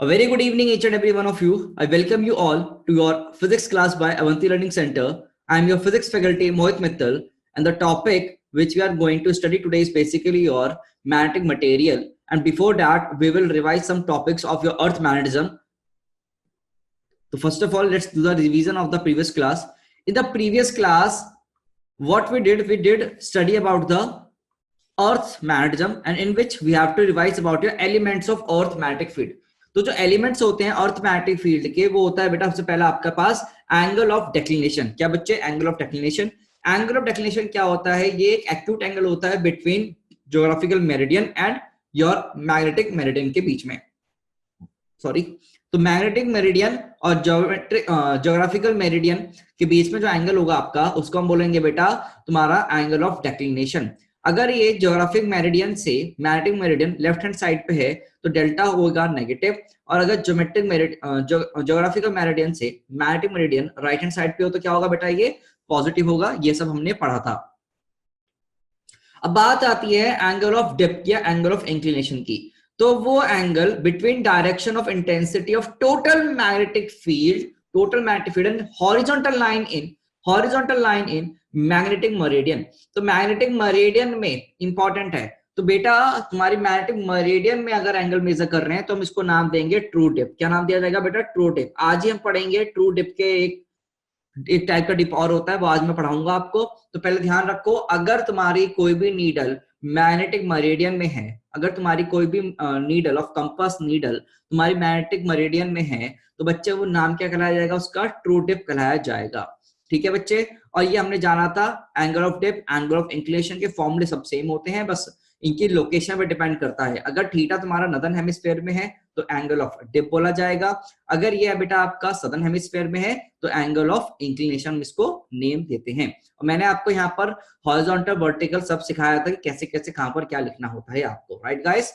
A very good evening, each and every one of you. I welcome you all to your physics class by Avanti Learning Center. I am your physics faculty, Mohit Mittal, and the topic which we are going to study today is basically your magnetic material. And before that, we will revise some topics of your earth magnetism. So first of all, let's do the revision of the previous class. In the previous class, what we did study about the earth magnetism, and in which we have to revise about your elements of earth magnetic field. तो जो elements होते हैं अर्थ magnetic field के, वो होता है बेटा सबसे पहला आपके पास एंगल ऑफ डेक्लिनेशन. क्या बच्चे? Angle of declination. Angle of declination क्या होता है? ये एक एक्यूट एंगल होता है between geographical meridian and your magnetic meridian के बीच में. सॉरी, तो मैग्नेटिक मेरिडियन और ज्योग्राफिकल मेरिडियन के बीच में जो एंगल होगा आपका, उसको हम बोलेंगे बेटा तुम्हारा एंगल ऑफ डेक्लिनेशन. अगर ये ज्योग्राफिक मेरिडियन से magnetic meridian left hand side पे है तो डेल्टा होगा नेगेटिव, और अगर ज्योग्राफिकल मेरिडियन से magnetic meridian right hand side पे हो तो क्या होगा बेटा? ये पॉजिटिव होगा. ये सब हमने पढ़ा था. अब बात आती है एंगल ऑफ डेप्थ या एंगल ऑफ इंक्लिनेशन की. तो वो angle between direction of intensity of total magnetic field and horizontal line in magnetic meridian. तो मैग्नेटिक मेरिडियन में इंपॉर्टेंट है. तो बेटा तुम्हारी मैग्नेटिक मेरिडियन में अगर एंगल मेजर कर रहे हैं तो हम इसको नाम देंगे ट्रू डिप. क्या नाम दिया जाएगा बेटा? True dip. आज ही हम पढ़ेंगे ट्रू डिप के एक टाइप का डिप और होता है, वो आज मैं पढ़ाऊंगा आपको. तो पहले ध्यान रखो, अगर तुम्हारी कोई भी नीडल मैग्नेटिक मेरिडियन में है, अगर तुम्हारी कोई भी नीडल ऑफ कंपास नीडल तुम्हारी मैग्नेटिक मेरिडियन में है, तो बच्चे वो नाम क्या कहलाया जाएगा? उसका ट्रू डिप कहलाया जाएगा. ठीक है बच्चे. और ये हमने जाना था angle of dip, angle of inclination के फॉर्मूले सब सेम होते हैं, बस इनकी लोकेशन पे डिपेंड करता है. अगर थीटा तुम्हारा नॉर्दर्न हेमिस्फीयर में है तो एंगल ऑफ डिप बोला जाएगा. अगर ये बेटा आपका सदर्न हेमिस्फीयर में है तो एंगल ऑफ इंक्लिनेशन इसको नेम देते हैं. और मैंने आपको यहाँ पर हॉरिजॉन्टल वर्टिकल सब सिखाया था कि कैसे कैसे कहां पर क्या लिखना होता है आपको. Right guys.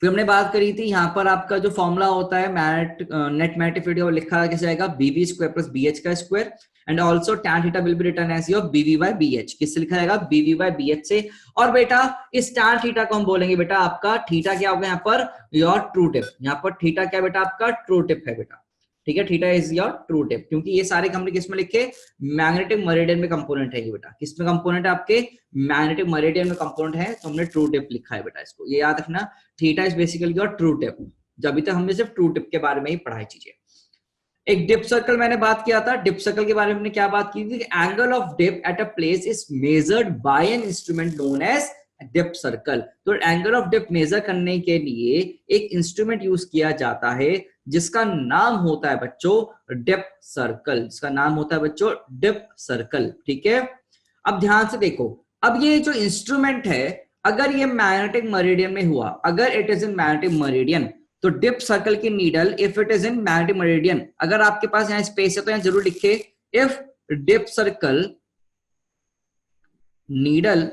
फिर हमने बात करी थी यहाँ पर आपका जो फॉर्मूला होता है नेट मैग्नेटिक फील्ड, वो लिखा कैसे जाएगा? bv स्क्वायर प्लस bh का square. And also tan theta will be return as your bv by bh. किससे लिखा जाएगा? bv बाय bh से. और बेटा इस tan थीटा को हम बोलेंगे बेटा आपका थीटा क्या होगा यहाँ पर? Your true tip. यहाँ पर थीटा क्या बेटा? आपका ट्रू टिप है बेटा. ठीक है, theta is your true tip. क्योंकि ये सारे हमने किस में लिखे? मैग्नेटिक मेरिडियन में कंपोनेंट है ये बेटा. किस में कंपोनेंट है? आपके मैग्नेटिक मेरिडियन में कंपोनेंट है, तो हमने ट्रू टिप लिखा है बेटा. इसको ये याद रखना, theta is basically your true tip. जब अभी तक हमने सिर्फ ट्रू टिप के बारे में ही पढ़ाई चीजें. एक डिप सर्कल मैंने बात किया था. डिप सर्कल के बारे में हमने क्या बात की थी? Angle of dip at a place is measured by an instrument known as dip circle. तो एंगल ऑफ डिप मेजर करने के लिए एक इंस्ट्रूमेंट यूज किया जाता है जिसका नाम होता है बच्चों डिप सर्कल. जिसका नाम होता है बच्चों डिप सर्कल. ठीक है. अब ध्यान से देखो, अब ये जो इंस्ट्रूमेंट है, अगर ये मैग्नेटिक मेरिडियन में हुआ, अगर it is in magnetic meridian, तो डिप सर्कल की needle if it is in magnetic meridian, अगर आपके पास यहाँ स्पेस है तो यहाँ जरूर लिखे if dip circle needle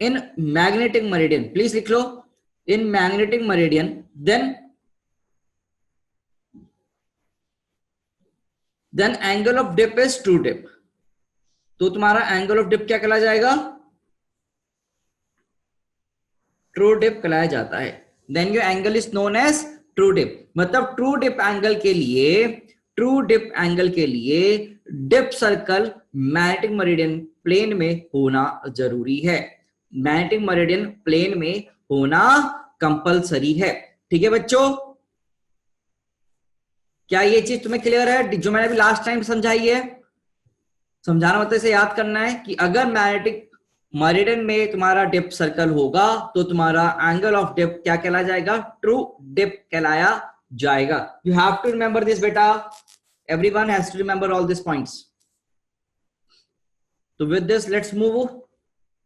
in magnetic meridian, please लिख लो in magnetic meridian, then angle of dip is true dip. तो तुम्हारा एंगल ऑफ डिप क्या कहलाया जाएगा? ट्रू डिप कहलाया जाता है. Then your angle is known as true dip. मतलब ट्रू डिप एंगल के लिए dip circle magnetic meridian plane में होना जरूरी है. मैग्नेटिक मेरिडियन प्लेन में होना कंपलसरी है. ठीक है बच्चों, क्या ये चीज तुम्हें क्लियर है? जो मैंने अभी लास्ट टाइम समझाई है, समझाना मतलब इसे याद करना है कि अगर मैग्नेटिक मेरिडियन में तुम्हारा डिप सर्कल होगा तो तुम्हारा एंगल ऑफ डिप क्या कहलाया जाएगा? ट्रू डिप कहलाया जाएगा. You have to remember this बेटा. Everyone has to remember all this points. तो विद दिस लेट्स मूव.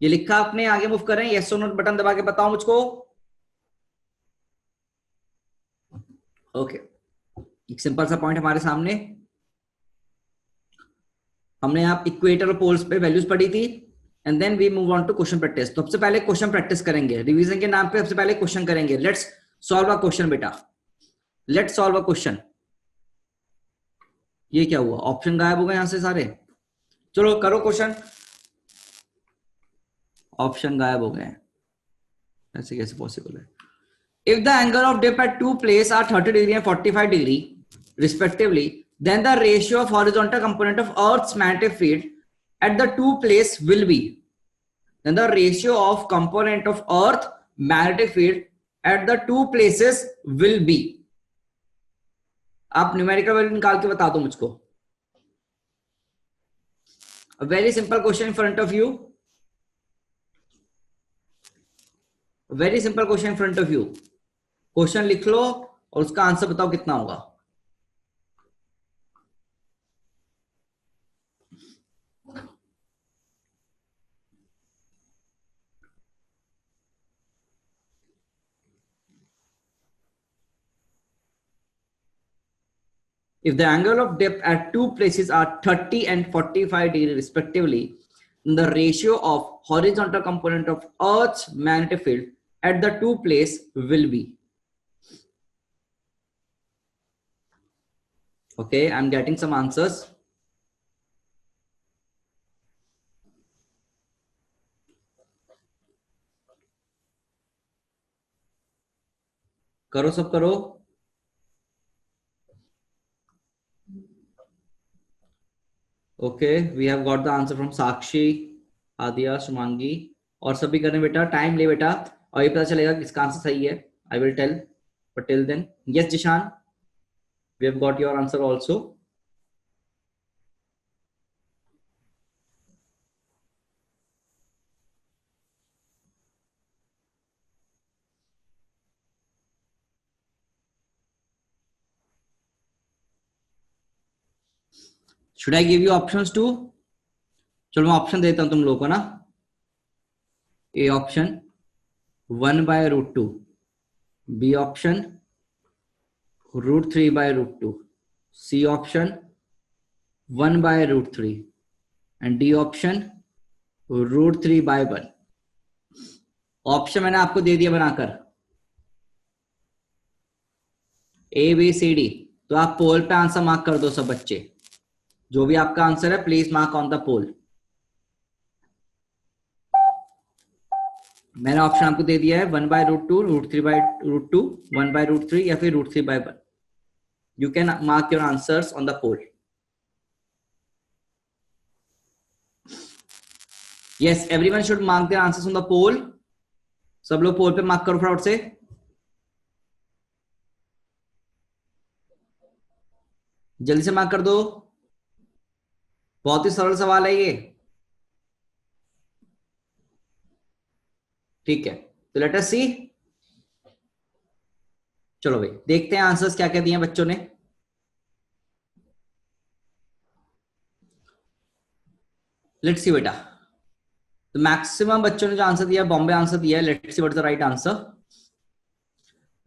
ये लिखा आपने, आगे मूव करें. यस और नो बटन दबा के बताओ मुझको. ओके, एक सिंपल सा पॉइंट हमारे सामने. हमने आप इक्वेटर और पोल्स पे वैल्यूज पढ़ी थी, and then we move on to question practice. तो सबसे पहले क्वेश्चन प्रैक्टिस करेंगे. रिवीजन के नाम पे सबसे पहले क्वेश्चन करेंगे. लेट्स सॉल्व अ क्वेश्चन बेटा. Let's solve a question. ये क्या हुआ? ऑप्शन गायब हो गए यहां से सारे. चलो करो क्वेश्चन. ऑप्शन गायब हो गए, ऐसे कैसे पॉसिबल है? If the angle of dip at two places are 30 degree and 45 degree respectively, then the ratio of horizontal component of Earth's magnetic field at the two places will be. Then the ratio of component of Earth magnetic field at the two places will be. आप numerical value निकाल के बता दो मुझको. A very simple question in front of you. A very simple question in front of you. Question लिख लो और उसका answer बताओ कितना होगा. If the angle of dip at two places are 30 and 45 degree respectively, then the ratio of horizontal component of Earth's magnetic field at the two places will be. Okay, I'm getting some answers. करो सब करो. Okay, we have got the answer from Sakshi, Adia, Sumangi और सभी करें बेटा. Time ले बेटा और ये पता चलेगा किसका आंसर सही है. I will tell, but till then, yes Jishan, we have got your answer also. Should I give you options too? चलो मैं ऑप्शन देता हूं तुम लोगों को ना. A option 1/√2, B option √3/√2, C option 1/√3 and D option √3/1. Option मैंने आपको दे दिया बनाकर ABCD. तो आप पोल पे आंसर मार्क कर दो सब बच्चे. जो भी आपका आंसर है प्लीज मार्क ऑन द पोल. मैंने ऑप्शन आपको दे दिया है 1/√2, √3/√2, 1/√3 या फिर √3/1. You can mark your answers on the poll. Yes, everyone should mark their answers on the poll. सब लोग पोल पे मार्क करो फटाफट से. जल्दी से मार्क कर दो. बहुत ही सरल सवाल है ये. ठीक है, तो लेट अस सी. चलो भाई देखते हैं आंसर्स क्या क्या दिए हैं बच्चों ने. लेट्स सी बेटा. तो मैक्सिमम बच्चों ने जो आंसर दिया, बॉम्बे आंसर दिया है. Let's see what is the right answer.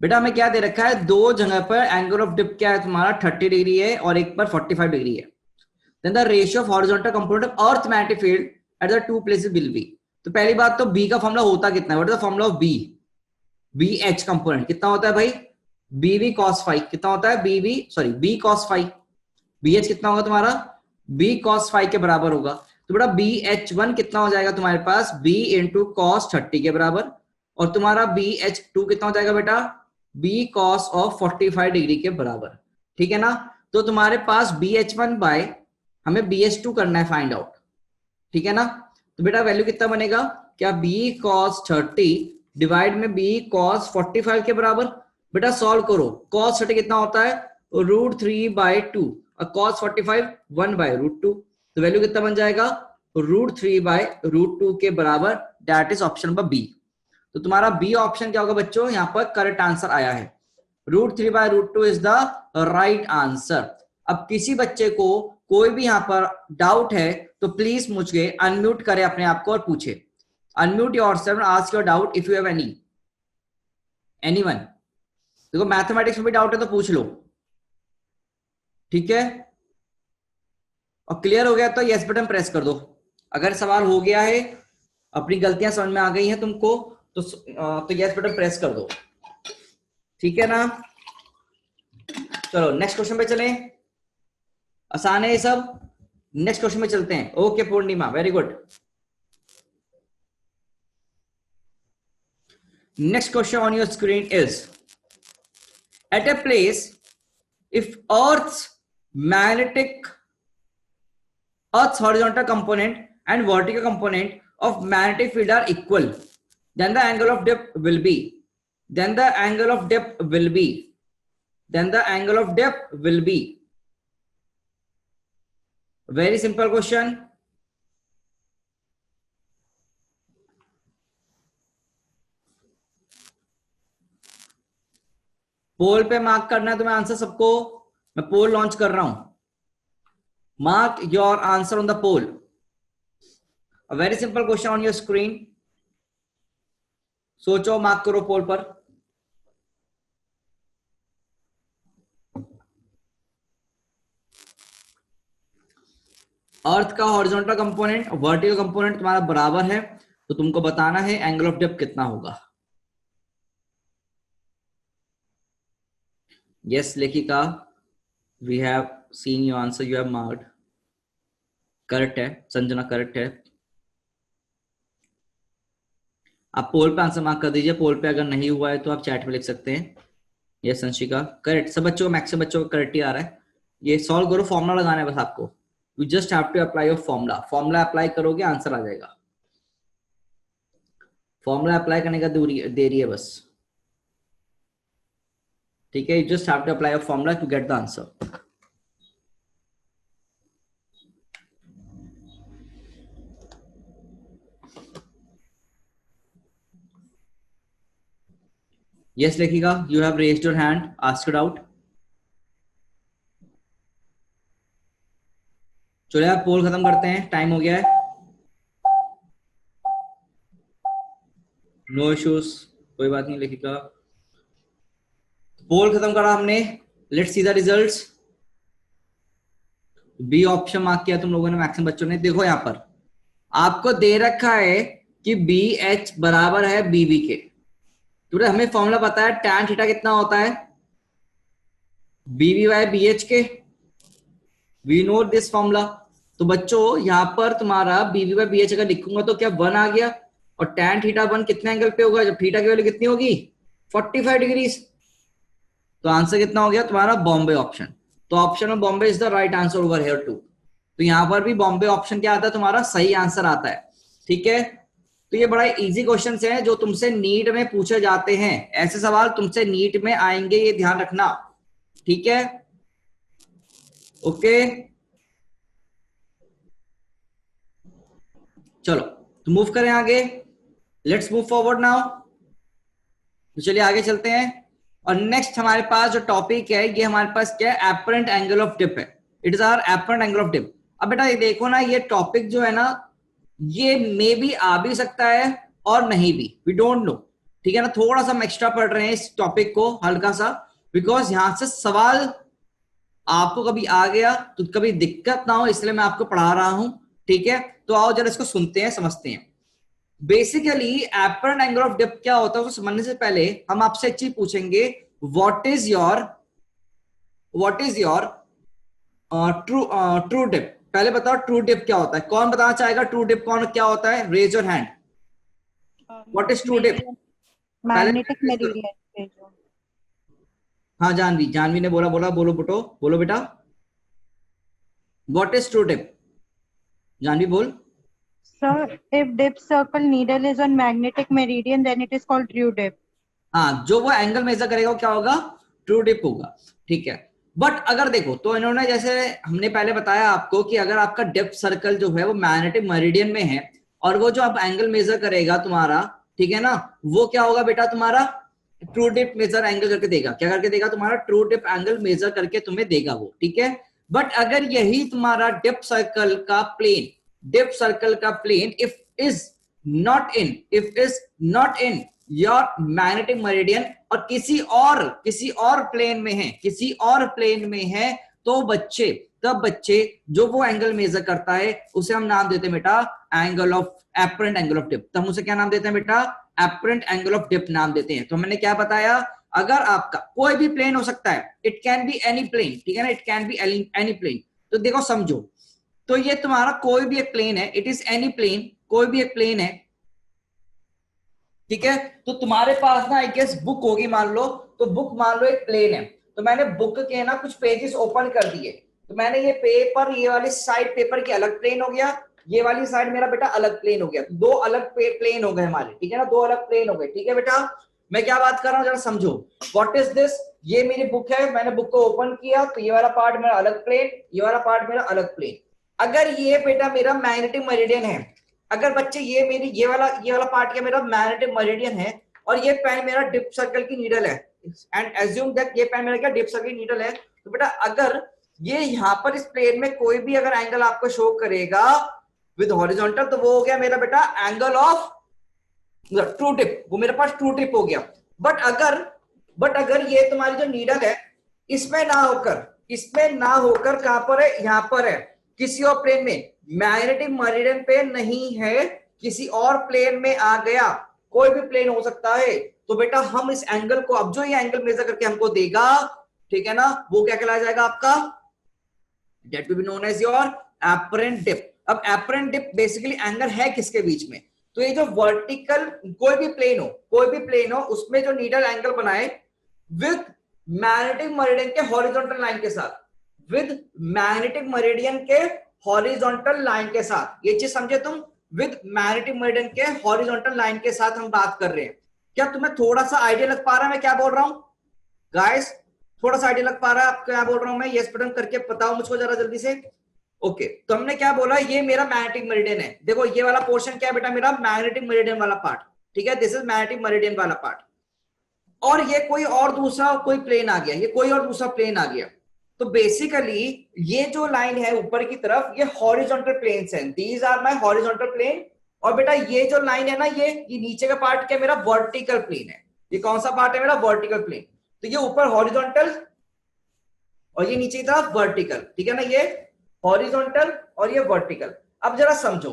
बेटा हमें क्या दे रखा है, दो जगह पर एंगल ऑफ डिप क्या है तुम्हारा 30 डिग्री है और एक पर 45 डिग्री है. Then the ratio of horizontal component of earth magnetic field at the two places will be. तो पहली बात तो बी का फॉर्मूला होता कितना है, what is the formula of B. B H component कितना होता है भाई, बीवी कॉस फाइव. कितना होता है B cos five. B H कितना होगा तुम्हारा, बी कॉस फाइव के बराबर होगा. तो बेटा बी एच वन कितना हो जाएगा तुम्हारे पास, बी इंटू कॉस 30 के बराबर. और तुम्हारा बी एच टू कितना हो जाएगा बेटा, बी कॉस ऑफ 45 डिग्री के बराबर. ठीक है ना. तो तुम्हारे पास बी एच वन बाय हमें बी एच टू करना है फाइंड आउट. ठीक है ना. तो बेटा वैल्यू कितना बनेगा, क्या बी कॉस 30 डिवाइड में बी कॉस 45 के बराबर. बेटा सॉल्व करो. कॉस 30 कितना होता है, √3/2 और कॉस 45 1/√2. तो वैल्यू कितना बन जाएगा, √3/√2 के बराबर. That is option number B. तो तुम्हारा बी ऑप्शन क्या होगा बच्चों, यहां पर करेक्ट आंसर आया है. √3/√2 इज द राइट आंसर. अब किसी बच्चे को कोई भी यहां पर डाउट है तो प्लीज मुझे अनम्यूट करे अपने आप को और पूछे. Unmute yourself, ask your doubt if you have anyone. देखो मैथमेटिक्स में भी डाउट है तो पूछ लो. ठीक है. और क्लियर हो गया तो यस बटन प्रेस कर दो. अगर सवाल हो गया है, अपनी गलतियां समझ में आ गई हैं तुमको, तो यस बटन प्रेस कर दो. ठीक है ना. चलो नेक्स्ट क्वेश्चन पे चलें. आसान है ये सब. नेक्स्ट क्वेश्चन में चलते हैं. Okay Purnima, very good. Next question on your screen is, at a place, if Earth's horizontal component and vertical component of magnetic field are equal, then the angle of depth will be, then the angle of depth will be, then the angle of depth will be. Very simple question. पोल पे mark करना है तुम्हें answer सबको. मैं पोल launch कर रहा हूं. Mark your answer on the poll. A very simple question on your screen. सोचो, मार्क करो पोल पर. अर्थ का हॉरिजॉन्टल कंपोनेंट और वर्टिकल कंपोनेंट तुम्हारा बराबर है, तो तुमको बताना है एंगल ऑफ डेप्थ कितना होगा. Yes Lekhika, we have seen your answer, you have marked. Correct है संजना, करेक्ट है. आप पोल पे आंसर मार्क कर दीजिए. पोल पे अगर नहीं हुआ है तो आप चैट में लिख सकते हैं. Yes Sanshika, correct. सब बच्चों, मैक्सिमम बच्चों को करेक्ट ही आ रहा है. ये सॉल्व करो, फॉर्मूला लगाना है बस आपको. You just have to apply your formula. Formula apply करोगे आंसर आ जाएगा. फॉर्मूला अप्लाई करने का देरी है बस. ठीक है, you just have to apply your formula to get the answer. Yes Lekhika, you have raised your hand, asked out. चलो यार पोल खत्म करते हैं, टाइम हो गया है. नो इश्यूज, कोई बात नहीं लेखिका. पोल खत्म करा हमने. Let's see the results. B option mark किया तुम लोगों ने, मैक्सिमम बच्चों ने. देखो यहां पर आपको दे रखा है कि बी एच बराबर है बी बी के. तो हमें फॉर्मूला पता है tan थीटा कितना होता है, B B by B H K. We know this formula. तो बच्चों यहां पर तुम्हारा B B by B H अगर लिखूंगा तो क्या 1 आ गया, और tan थीटा 1 कितने एंगल पे होगा, जब थीटा की वैल्यू कितनी होगी 45 डिग्री. तो आंसर कितना हो गया तुम्हारा बॉम्बे ऑप्शन. तो ऑप्शन में Bombay is the right answer over here too. तो यहां पर भी बॉम्बे ऑप्शन क्या आता है तुम्हारा, सही आंसर आता है. ठीक है, तो ये बड़ा इजी क्वेश्चन है जो तुमसे नीट में पूछे जाते हैं. ऐसे सवाल तुमसे नीट में आएंगे, ये ध्यान रखना. ठीक है, ओके. चलो तो मूव करें आगे. Let's move forward now. तो चलिए आगे चलते हैं. और नेक्स्ट हमारे पास जो टॉपिक है, ये हमारे पास क्या है, एपरेंट एंगल ऑफ डिप है. It is our apparent angle of dip. अब बेटा ये देखो ना, ये टॉपिक जो है ना, ये मे भी आ भी सकता है और नहीं भी, वी डोंट नो. ठीक है ना, थोड़ा सा हम एक्स्ट्रा पढ़ रहे हैं इस टॉपिक को हल्का सा, बिकॉज यहां से सवाल आपको कभी आ गया तो कभी दिक्कत ना हो, इसलिए मैं आपको पढ़ा रहा हूं. ठीक है, तो आओ जरा इसको सुनते हैं, समझते हैं. Basically apparent angle of dip क्या होता है, उसको समझने से पहले हम आपसे एक चीज पूछेंगे. What is your true dip. पहले बताओ ट्रू डिप क्या होता है. कौन बताना चाहेगा ट्रू डिप कौन क्या होता है, raise your hand. What is true dip. Magnetic meridian. हाँ जानवी ने बोला बोलो बेटो, बोलो बेटा. What is true dip, Janvi बोल. Sir, if dip circle needle is on magnetic meridian, then it is called true dip. हाँ, जो वो एंगल मेजर करेगा वो क्या होगा, ट्रू डिप होगा. ठीक है, बट अगर देखो तो इन्होंने, जैसे हमने पहले बताया आपको कि अगर आपका डेप्थ सर्कल जो है वो मैग्नेटिक मेरिडियन में है, और वो जो आप एंगल मेजर करेगा तुम्हारा, ठीक है ना, वो क्या होगा बेटा तुम्हारा ट्रू डिप मेजर एंगल करके देगा. क्या करके देगा, तुम्हारा ट्रू डिप एंगल मेजर करके तुम्हें देगा वो. ठीक है, बट अगर यही तुम्हारा डेप्थ सर्कल का plane if is not in your magnetic meridian, और किसी और प्लेन में है, तो तब बच्चे जो वो एंगल मेजर करता है उसे हम नाम देते हैं बेटा एपरेंट एंगल ऑफ डिप. तो हम उसे क्या नाम देते हैं बेटा, एपरेंट एंगल ऑफ डिप नाम देते हैं. तो मैंने क्या बताया, अगर आपका कोई भी प्लेन हो सकता है, it can be any plane. ठीक है ना, it can be any plane. तो देखो समझो, तो ये तुम्हारा कोई भी एक प्लेन है, इट इज एनी प्लेन, कोई भी एक प्लेन है, ठीक है। तो तुम्हारे पास ना आई गेस बुक होगी मान लो, तो बुक मान लो एक प्लेन है, तो मैंने बुक के ना कुछ पेजेस ओपन कर दिए, तो मैंने ये पेपर, ये वाली साइड पेपर की अलग प्लेन हो गया, ये वाली साइड मेरा बेटा अलग प्लेन हो गया, दो अलग प्लेन हो गए हमारे, ठीक है ना, दो अलग प्लेन हो गए, ठीक है बेटा। मैं क्या बात कर रहा हूँ जरा समझो, व्हाट इज दिस, ये मेरी बुक है, मैंने बुक को ओपन किया तो ये वाला पार्ट मेरा अलग प्लेन, ये वाला पार्ट मेरा अलग प्लेन। अगर ये बेटा मेरा मैग्नेटिक मेरिडियन है, अगर बच्चे ये मेरी ये वाला पार्ट क्या मेरा मैग्नेटिक मेरिडियन है, और ये पेन मेरा डिप सर्कल की नीडल है, एंड एज्यूम दैट ये पेन मेरा क्या डिप सर्कल की नीडल है, तो बेटा अगर ये यहाँ पर इस प्लेन में कोई भी अगर एंगल आपको शो करेगा विद हॉरिजॉन्टल, तो वो हो गया मेरा बेटा एंगल ऑफ ट्रू टिप, वो मेरे पास ट्रू टिप हो गया। बट अगर ये तुम्हारी जो नीडल है इसमें ना होकर कहां पर है, यहां पर है, किसी और प्लेन में, मैग्नेटिक मेरिडियन पे नहीं है, किसी और प्लेन में आ गया, कोई भी प्लेन हो सकता है, तो बेटा हम इस एंगल को, अब जो ये एंगल मेजर करके हमको देगा, ठीक है ना, वो क्या कहलाया जाएगा आपका, that will be known as your apparent dip। अब apparent dip बेसिकली एंगल है किसके बीच में, तो ये जो वर्टिकल कोई भी प्लेन हो उसमें जो नीडल एंगल बनाए विद मैग्नेटिक मेरिडियन के हॉरिजॉन्टल लाइन के साथ, विद मैग्नेटिक मेरिडियन के हॉरिजॉन्टल लाइन के साथ, ये चीज समझे तुम, विद मैग्नेटिक मेरिडियन के हॉरिजॉन्टल लाइन के साथ हम बात कर रहे हैं। क्या तुम्हें थोड़ा सा आइडिया लग पा रहा है मैं क्या बोल रहा हूं गाइस, थोड़ा सा आइडिया लग पा रहा है आप क्या बोल रहा हूं मैं, यस बटन करके बताओ मुझको जरा जल्दी से। ओके, तो हमने क्या बोला, ये मेरा मैग्नेटिक मेरिडियन है, देखो ये वाला पोर्शन क्या है बेटा मेरा मैग्नेटिक मेरिडियन वाला पार्ट, ठीक है, दिस इज मैग्नेटिक मेरिडियन वाला पार्ट, और ये कोई प्लेन आ गया, ये कोई और दूसरा प्लेन आ गया, तो बेसिकली ये जो लाइन है ऊपर की तरफ ये हॉरिजॉन्टल प्लेन्स हैं, these are my horizontal plane, और बेटा ये जो लाइन है ना ये नीचे का पार्ट क्या मेरा वर्टिकल प्लेन है, ये कौन सा पार्ट है मेरा वर्टिकल प्लेन, तो ये ऊपर हॉरिजॉन्टल और ये नीचे की तरफ वर्टिकल, ठीक है ना, ये हॉरिजॉन्टल और ये वर्टिकल। अब जरा समझो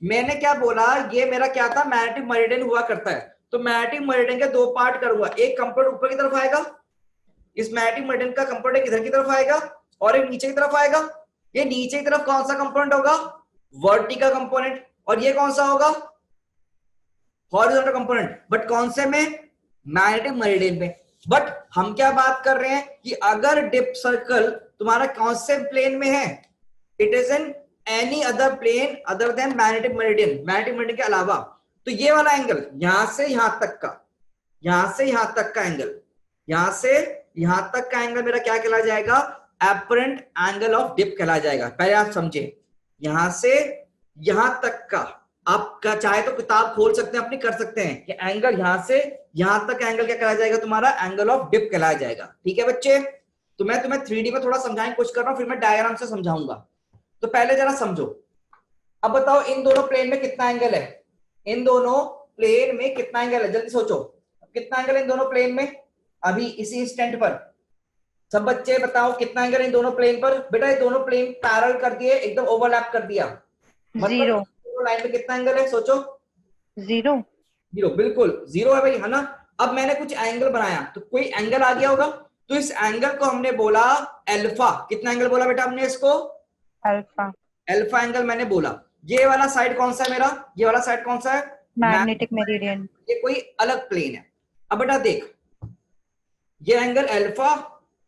मैंने क्या बोला, ये मेरा क्या था मैग्नेटिक मेरिडियन हुआ करता है, तो मैग्नेटिक मेरिडियन के दो पार्ट करूंगा, एक कंपोनेंट ऊपर की तरफ आएगा, इस मैग्नेटिक मेरिडियन का कंपोनेंट इधर की तरफ आएगा और एक नीचे की तरफ आएगा, ये नीचे की तरफ कौन सा कंपोनेंट होगा, वर्टिकल कंपोनेंट, और ये कौन सा होगा हॉरिजॉन्टल कंपोनेंट, बट कौन से में, मैग्नेटिक मेरिडियन में। बट हम क्या बात कर रहे हैं कि अगर डिप सर्कल तुम्हारा कौन से प्लेन में है, it is in any other plane other than magnetic meridian, magnetic meridian के अलावा, तो ये वाला एंगल यहां से यहां तक का, यहां से यहां तक का एंगल, यहां से यहां तक का एंगल मेरा क्या कहला जाएगा, एपरेंट एंगल ऑफ डिप कहला जाएगा। पहले आप समझे, यहां से यहां तक का, आप चाहे तो किताब खोल सकते हैं अपनी, कर सकते हैं कि एंगल यहां से यहां तक एंगल क्या कहलाया जाएगा तुम्हारा, एंगल ऑफ डिप कहलाया जाएगा, ठीक है बच्चे। तो मैं तुम्हें 3D में थोड़ा समझाने की कोशिश कर रहा हूं, फिर मैं डायग्राम से समझाऊंगा। तो पहले जरा समझो, अब बताओ इन दोनों प्लेन में कितना एंगल है, इन दोनों प्लेन में कितना एंगल है, जल्दी सोचो कितना एंगल है इन दोनों प्लेन में, अभी इसी इंस्टेंट पर सब बच्चे बताओ कितना एंगल है इन दोनों प्लेन पर। बेटा ये दोनों प्लेन पैरेलल कर दिए, एकदम ओवरलैप कर दिया, मतलब लाइन में कितना एंगल है सोचो, जीरो, बिल्कुल जीरो है भाई, है ना। अब मैंने कुछ एंगल बनाया तो कोई एंगल आ गया होगा, तो इस एंगल को हमने बोला अल्फा, कितना एंगल बोला बेटा हमने इसको, अल्फा एंगल मैंने बोला। ये वाला साइड कौन सा है मेरा, ये वाला साइड कौन सा है, मैग्नेटिक मेरिडियन, ये कोई अलग प्लेन है। अब बेटा देख ये एंगल अल्फा,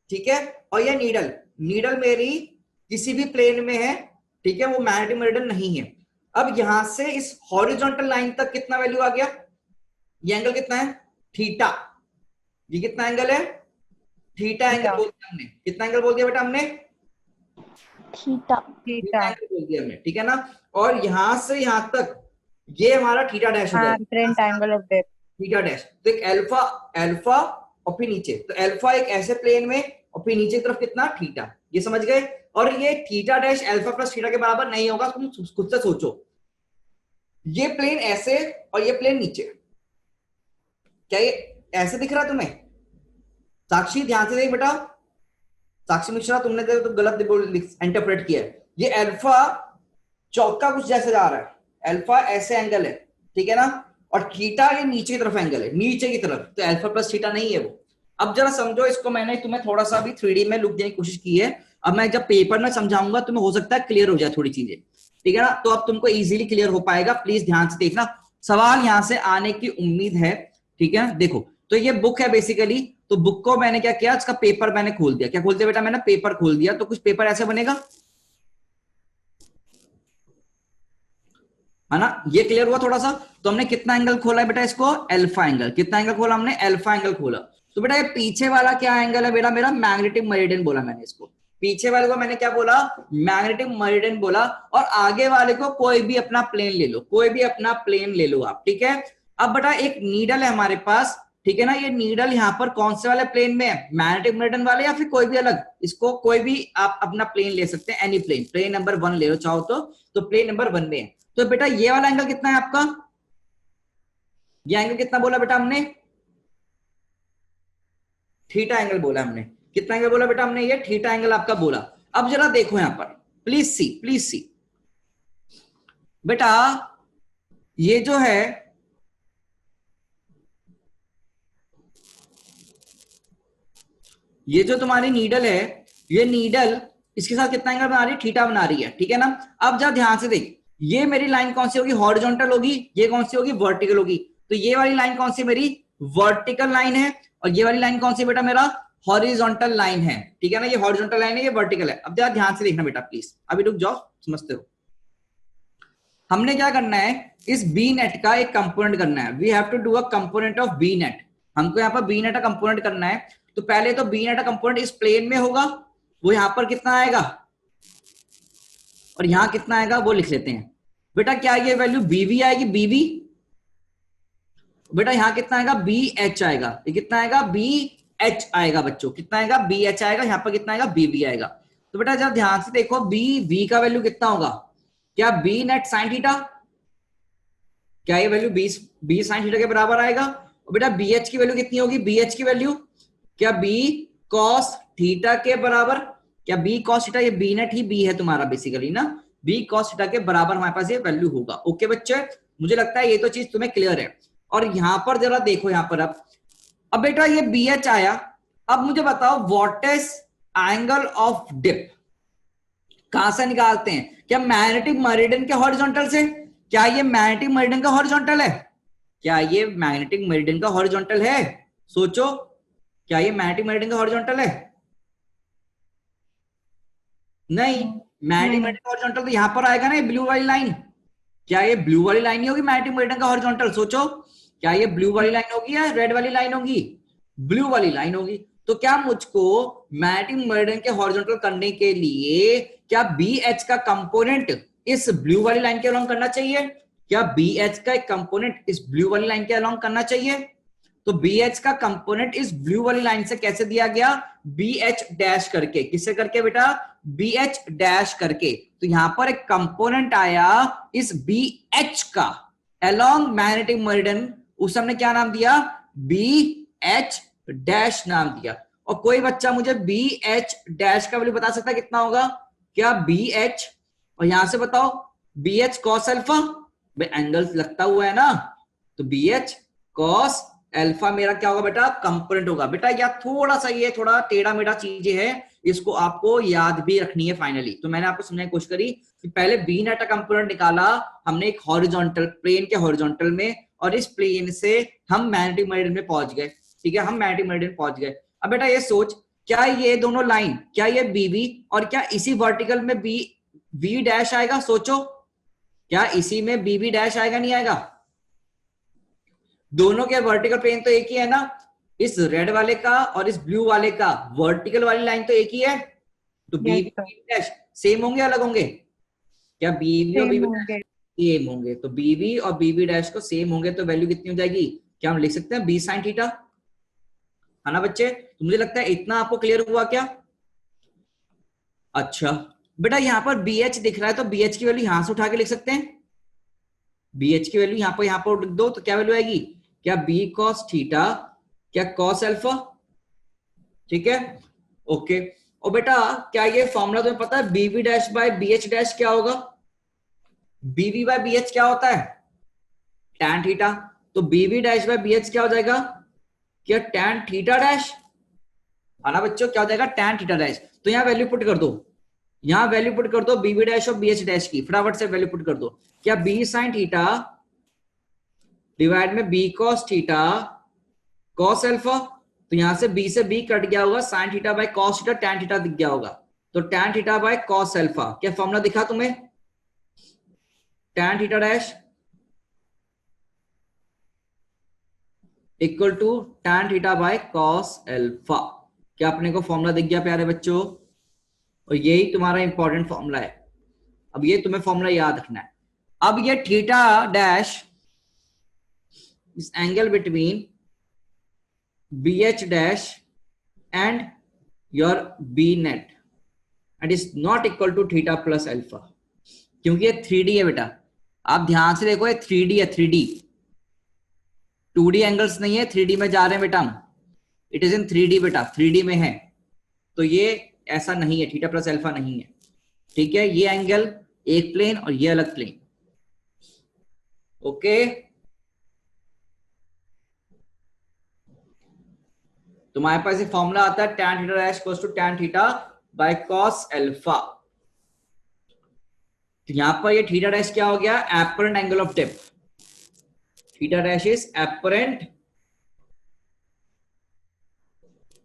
ठीक है, और ये नीडल मेरी किसी भी प्लेन में है, ठीक है, वो मैग्नेटिक मेरिडियन नहीं है। अब यहां से इस हॉरिजॉन्टल लाइन तक कितना वैल्यू आ गया, ये एंगल कितना है, थीटा, ये कितना एंगल है, थीटा एंगल बोल दिया हमने, कितना एंगल बोल दिया बेटा हमने, थीटा एंगल बोल दिया हमने, ठीक है ना। और यहां से यहां तक ये हमारा थीटा डैश हो गया, angle of depth, theta dash. तो एक अल्फा और फिर नीचे, तो अल्फा एक ऐसे प्लेन में और फिर नीचे की तरफ कितना, थीटा, ये समझ गए। और ये theta dash alpha plus theta के बराबर नहीं होगा, तुम खुद से सोचो, ये प्लेन ऐसे और ये प्लेन नीचे, क्या ये ऐसे दिख रहा है तुम्हें, साक्षी ध्यान से देख बेटा, साक्षी मिश्रा तुमने तो गलत इंटरप्रेट किया है, ये अल्फा चौका कुछ जैसे जा रहा है, अल्फा ऐसे एंगल है, ठीक है ना, और थीटा ये नीचे की तरफ एंगल है, नीचे की तरफ, तो अल्फा प्लस थीटा नहीं है वो। अब जरा समझो इसको, मैंने तुम्हें थोड़ा सा भी 3D में लुक देने की कोशिश की है, अब मैं जब पेपर में समझाऊंगा तुम्हें हो सकता है क्लियर हो जाए थोड़ी चीजें, ठीक है ना, तो अब तुमको इजीली क्लियर हो पाएगा, प्लीज ध्यान से देखना, सवाल यहां से आने की उम्मीद है, ठीक है। देखो तो ये बुक है बेसिकली, तो बुक को मैंने क्या किया, इसका पेपर मैंने खोल दिया। क्या खोल दिया बेटा, मैंने पेपर खोल दिया। तो कुछ पेपर ऐसे बनेगा, है ना। ये क्लियर हुआ थोड़ा सा। तो हमने कितना एंगल खोला है बेटा, इसको अल्फा एंगल। कितना एंगल खोला हमने, अल्फा एंगल खोला। तो बेटा ये पीछे वाला क्या एंगल है बेटा, मेरा मैग्नेटिक मेरिडियन बोला मैंने इसको। पीछे वाले को मैंने क्या बोला, मैग्नेटिक मेरिडियन बोला। और आगे वाले को कोई भी अपना प्लेन ले लो, कोई भी अपना प्लेन ले लो आप, ठीक है। अब बेटा एक नीडल है हमारे पास, ठीक है ना। ये नीडल यहाँ पर कौन से वाले प्लेन में है, मैग्नेटिक मेरिडियन वाले या फिर कोई भी अलग। इसको कोई भी आप अपना प्लेन ले सकते हैं, एनी प्लेन, प्लेन नंबर 1 ले लो चाहो तो प्लेन नंबर 1 में है। तो बेटा ये वाला एंगल कितना है आपका, ये एंगल कितना बोला बेटा हमने, थीटा एंगल बोला हमने। कितना एंगल बोला बेटा हमने, ये थीटा एंगल आपका बोला। अब जरा देखो यहां पर, प्लीज सी, प्लीज सी बेटा, ये जो है ये जो तुम्हारी नीडल है, ये नीडल इसके साथ कितना एंगल बना रही है, थीटा बना रही है, ठीक है ना। अब जरा ध्यान से देख, ये मेरी लाइन कौन सी होगी, हॉरिजॉन्टल होगी। ये कौन सी होगी, वर्टिकल होगी। तो ये वाली लाइन कौन सी, मेरी वर्टिकल लाइन है। और ये वाली लाइन कौन सी बेटा, मेरा हॉरिजॉन्टल लाइन है, ठीक है ना। ये हॉरिजॉन्टल लाइन है, ये वर्टिकल है। अब जरा ध्यान से देखना बेटा प्लीज, अभी रुक जाओ, समझते हो। हमने क्या करना है, इस बी नेट का एक कंपोनेंट करना है। We have to do a component of B net. हमको यहाँ पर बी नेट का कंपोनेंट करना है। तो पहले तो बी नेट का कंपोनेंट इस प्लेन में होगा, वो यहां पर कितना आएगा और यहां कितना आएगा वो लिख लेते हैं। बेटा क्या ये वैल्यू बीवी आएगी, बीवी। बेटा यहां कितना आएगा, बी एच आएगा। ये कितना आएगा, बी एच आएगा बच्चों, कितना आएगा, बी एच आएगा। यहां पर कितना आएगा, बीवी आएगा। तो बेटा जब ध्यान से देखो, बी वी का वैल्यू कितना होगा, क्या बी नेट साइन थीटा, क्या ये वैल्यू बी साइन थीटा के बराबर आएगा। और बेटा बी एच की वैल्यू कितनी होगी, बी एच की वैल्यू क्या बी कॉस थीटा के बराबर, क्या बी कॉस थीटा, ये बी नेट ही बी है तुम्हारा बेसिकली ना, बी कॉस थीटा के बराबर हमारे पास ये वैल्यू होगा। ओके बच्चे, मुझे लगता है ये तो चीज तुम्हें क्लियर है। और यहां पर जरा देखो, यहां पर अब बेटा ये बी एच आया। अब मुझे बताओ what is angle of dip, कहां से निकालते हैं, क्या मैग्नेटिक मेरिडियन के हॉरिजॉन्टल से। क्या ये मैग्नेटिक मेरिडियन का हॉरिजॉन्टल है, क्या ये मैग्नेटिक मेरिडियन का हॉरिजॉन्टल है, सोचो, क्या ये मैग्नेटिक मेरिडियन का हॉरिजॉन्टल है, नहीं। मैग्नेटिक मेरिडियन का हॉरिजॉन्टल तो यहां पर आएगा ना, ये ब्लू वाली लाइन। क्या ये ब्लू वाली लाइन ही होगी मैग्नेटिक मेरिडियन का हॉरिजॉन्टल, सोचो। क्या ये ब्लू वाली लाइन होगी या रेड वाली लाइन होगी, ब्लू वाली लाइन होगी। तो क्या मुझको मैग्नेटिक मेरिडियन के हॉरिजॉन्टल करने के लिए क्या बी एच का कंपोनेंट इस ब्लू वाली लाइन के अलोंग करना चाहिए, क्या बी एच का एक कंपोनेंट इस ब्लू वाली लाइन के अलोंग करना चाहिए। तो बी एच का कंपोनेंट इस ब्लू वाली लाइन से कैसे दिया गया, बी एच डैश करके, किससे करके बेटा, बी एच डैश करके। तो यहां पर एक कंपोनेंट आया इस बी एच का अलोंग मैग्नेटिक मेरिडियन, उस हमने क्या नाम दिया, बी एच डैश नाम दिया। और कोई बच्चा मुझे बी एच डैश का वैल्यू बता सकता है कितना होगा, क्या बी एच, और यहां से बताओ B H cos alpha, angle लगता हुआ है ना, तो बी एच कॉस अल्फा मेरा क्या होगा बेटा, कंपोनेंट होगा। बेटा या थोड़ा सा ये थोड़ा टेढ़ा मेढ़ा चीजें है, इसको आपको याद भी रखनी है फाइनली। तो मैंने आपको समझाने की कोशिश करी कि पहले बी नेट का कंपोनेंट निकाला हमने एक हॉरिजॉन्टल प्लेन के हॉरिजॉन्टल में, और इस प्लेन से हम मैग्नेटिक मेरिडियन में पहुंच गए, ठीक है, हम मैग्नेटिक मेरिडियन पहुंच गए। अब बेटा ये सोच, क्या ये दोनों लाइन, क्या ये बीवी और क्या इसी वर्टिकल में बी वी डैश आएगा, सोचो, क्या इसी में बीवी डैश आएगा, नहीं आएगा। दोनों के वर्टिकल प्लेन तो एक ही है ना, इस रेड वाले का और इस ब्लू वाले का वर्टिकल वाली लाइन तो एक ही है। तो बीवी डैश सेम होंगे अलग होंगे, क्या बीवी और बीवी सेम होंगे। तो बीवी और बीवी डैश को सेम होंगे तो वैल्यू कितनी हो जाएगी, क्या हम लिख सकते हैं बी साइन थीटा, है ना बच्चे। तो मुझे लगता है इतना आपको क्लियर हुआ क्या। अच्छा बेटा यहाँ पर बी एच दिख रहा है, तो बी एच की वैल्यू यहां से उठा के लिख सकते हैं, बी एच की वैल्यू यहाँ पर लिख दो, तो क्या वैल्यू आएगी, क्या बी कॉस थीटा, क्या कॉस अल्फा, ठीक है, ओके। और बेटा क्या ये फॉर्मूला तुम्हें पता है, BV dash by B H dash क्या होगा, बीवी बाय बी एच क्या होता है, टैन थीटा। तो बीवी डैश बाय बी एच क्या हो जाएगा, क्या टैन थीटा डैश, है ना बच्चों, क्या हो जाएगा, टैन थीटा डैश। तो यहाँ वैल्यू पुट कर दो, यहाँ वैल्यू पुट कर दो बीवी डैश और बी एच डैश की, फटाफट से वैल्यू पुट कर दो। क्या बी साइन थीटा डिवाइड में b cos theta cos alpha, तो यहां से b से b कट गया होगा, sin theta by cos theta, tan theta दिख गया होगा, तो tan theta by cos alpha, क्या फॉर्मूला दिखा तुम्हें? tan theta dash equal to tan theta by cos alpha. क्या अपने को फॉर्मूला दिख गया प्यारे बच्चों? और यही तुम्हारा इंपॉर्टेंट फॉर्मूला है। अब ये तुम्हें फॉर्मूला याद रखना है। अब ये थीटा डैश इस angle between BH dash and your B net and is not equal to theta plus alpha, क्योंकि ये 3D है बेटा, आप ध्यान से देखो, ये 3D है, 3D 2D एंगल्स नहीं है, 3D में जा रहे हैं बेटा हम, इट इज इन 3D बेटा, 3D में है, तो ये ऐसा नहीं है, थीटा प्लस अल्फा नहीं है, ठीक है। ये एंगल एक प्लेन और ये अलग प्लेन, ओके। तुम्हारे पास ये फॉर्मूला आता है tan theta dash equals to tan theta by cos alpha. तो यहां पर ये थीटा डैश क्या हो गया? Apparent angle of dip. Theta dash is apparent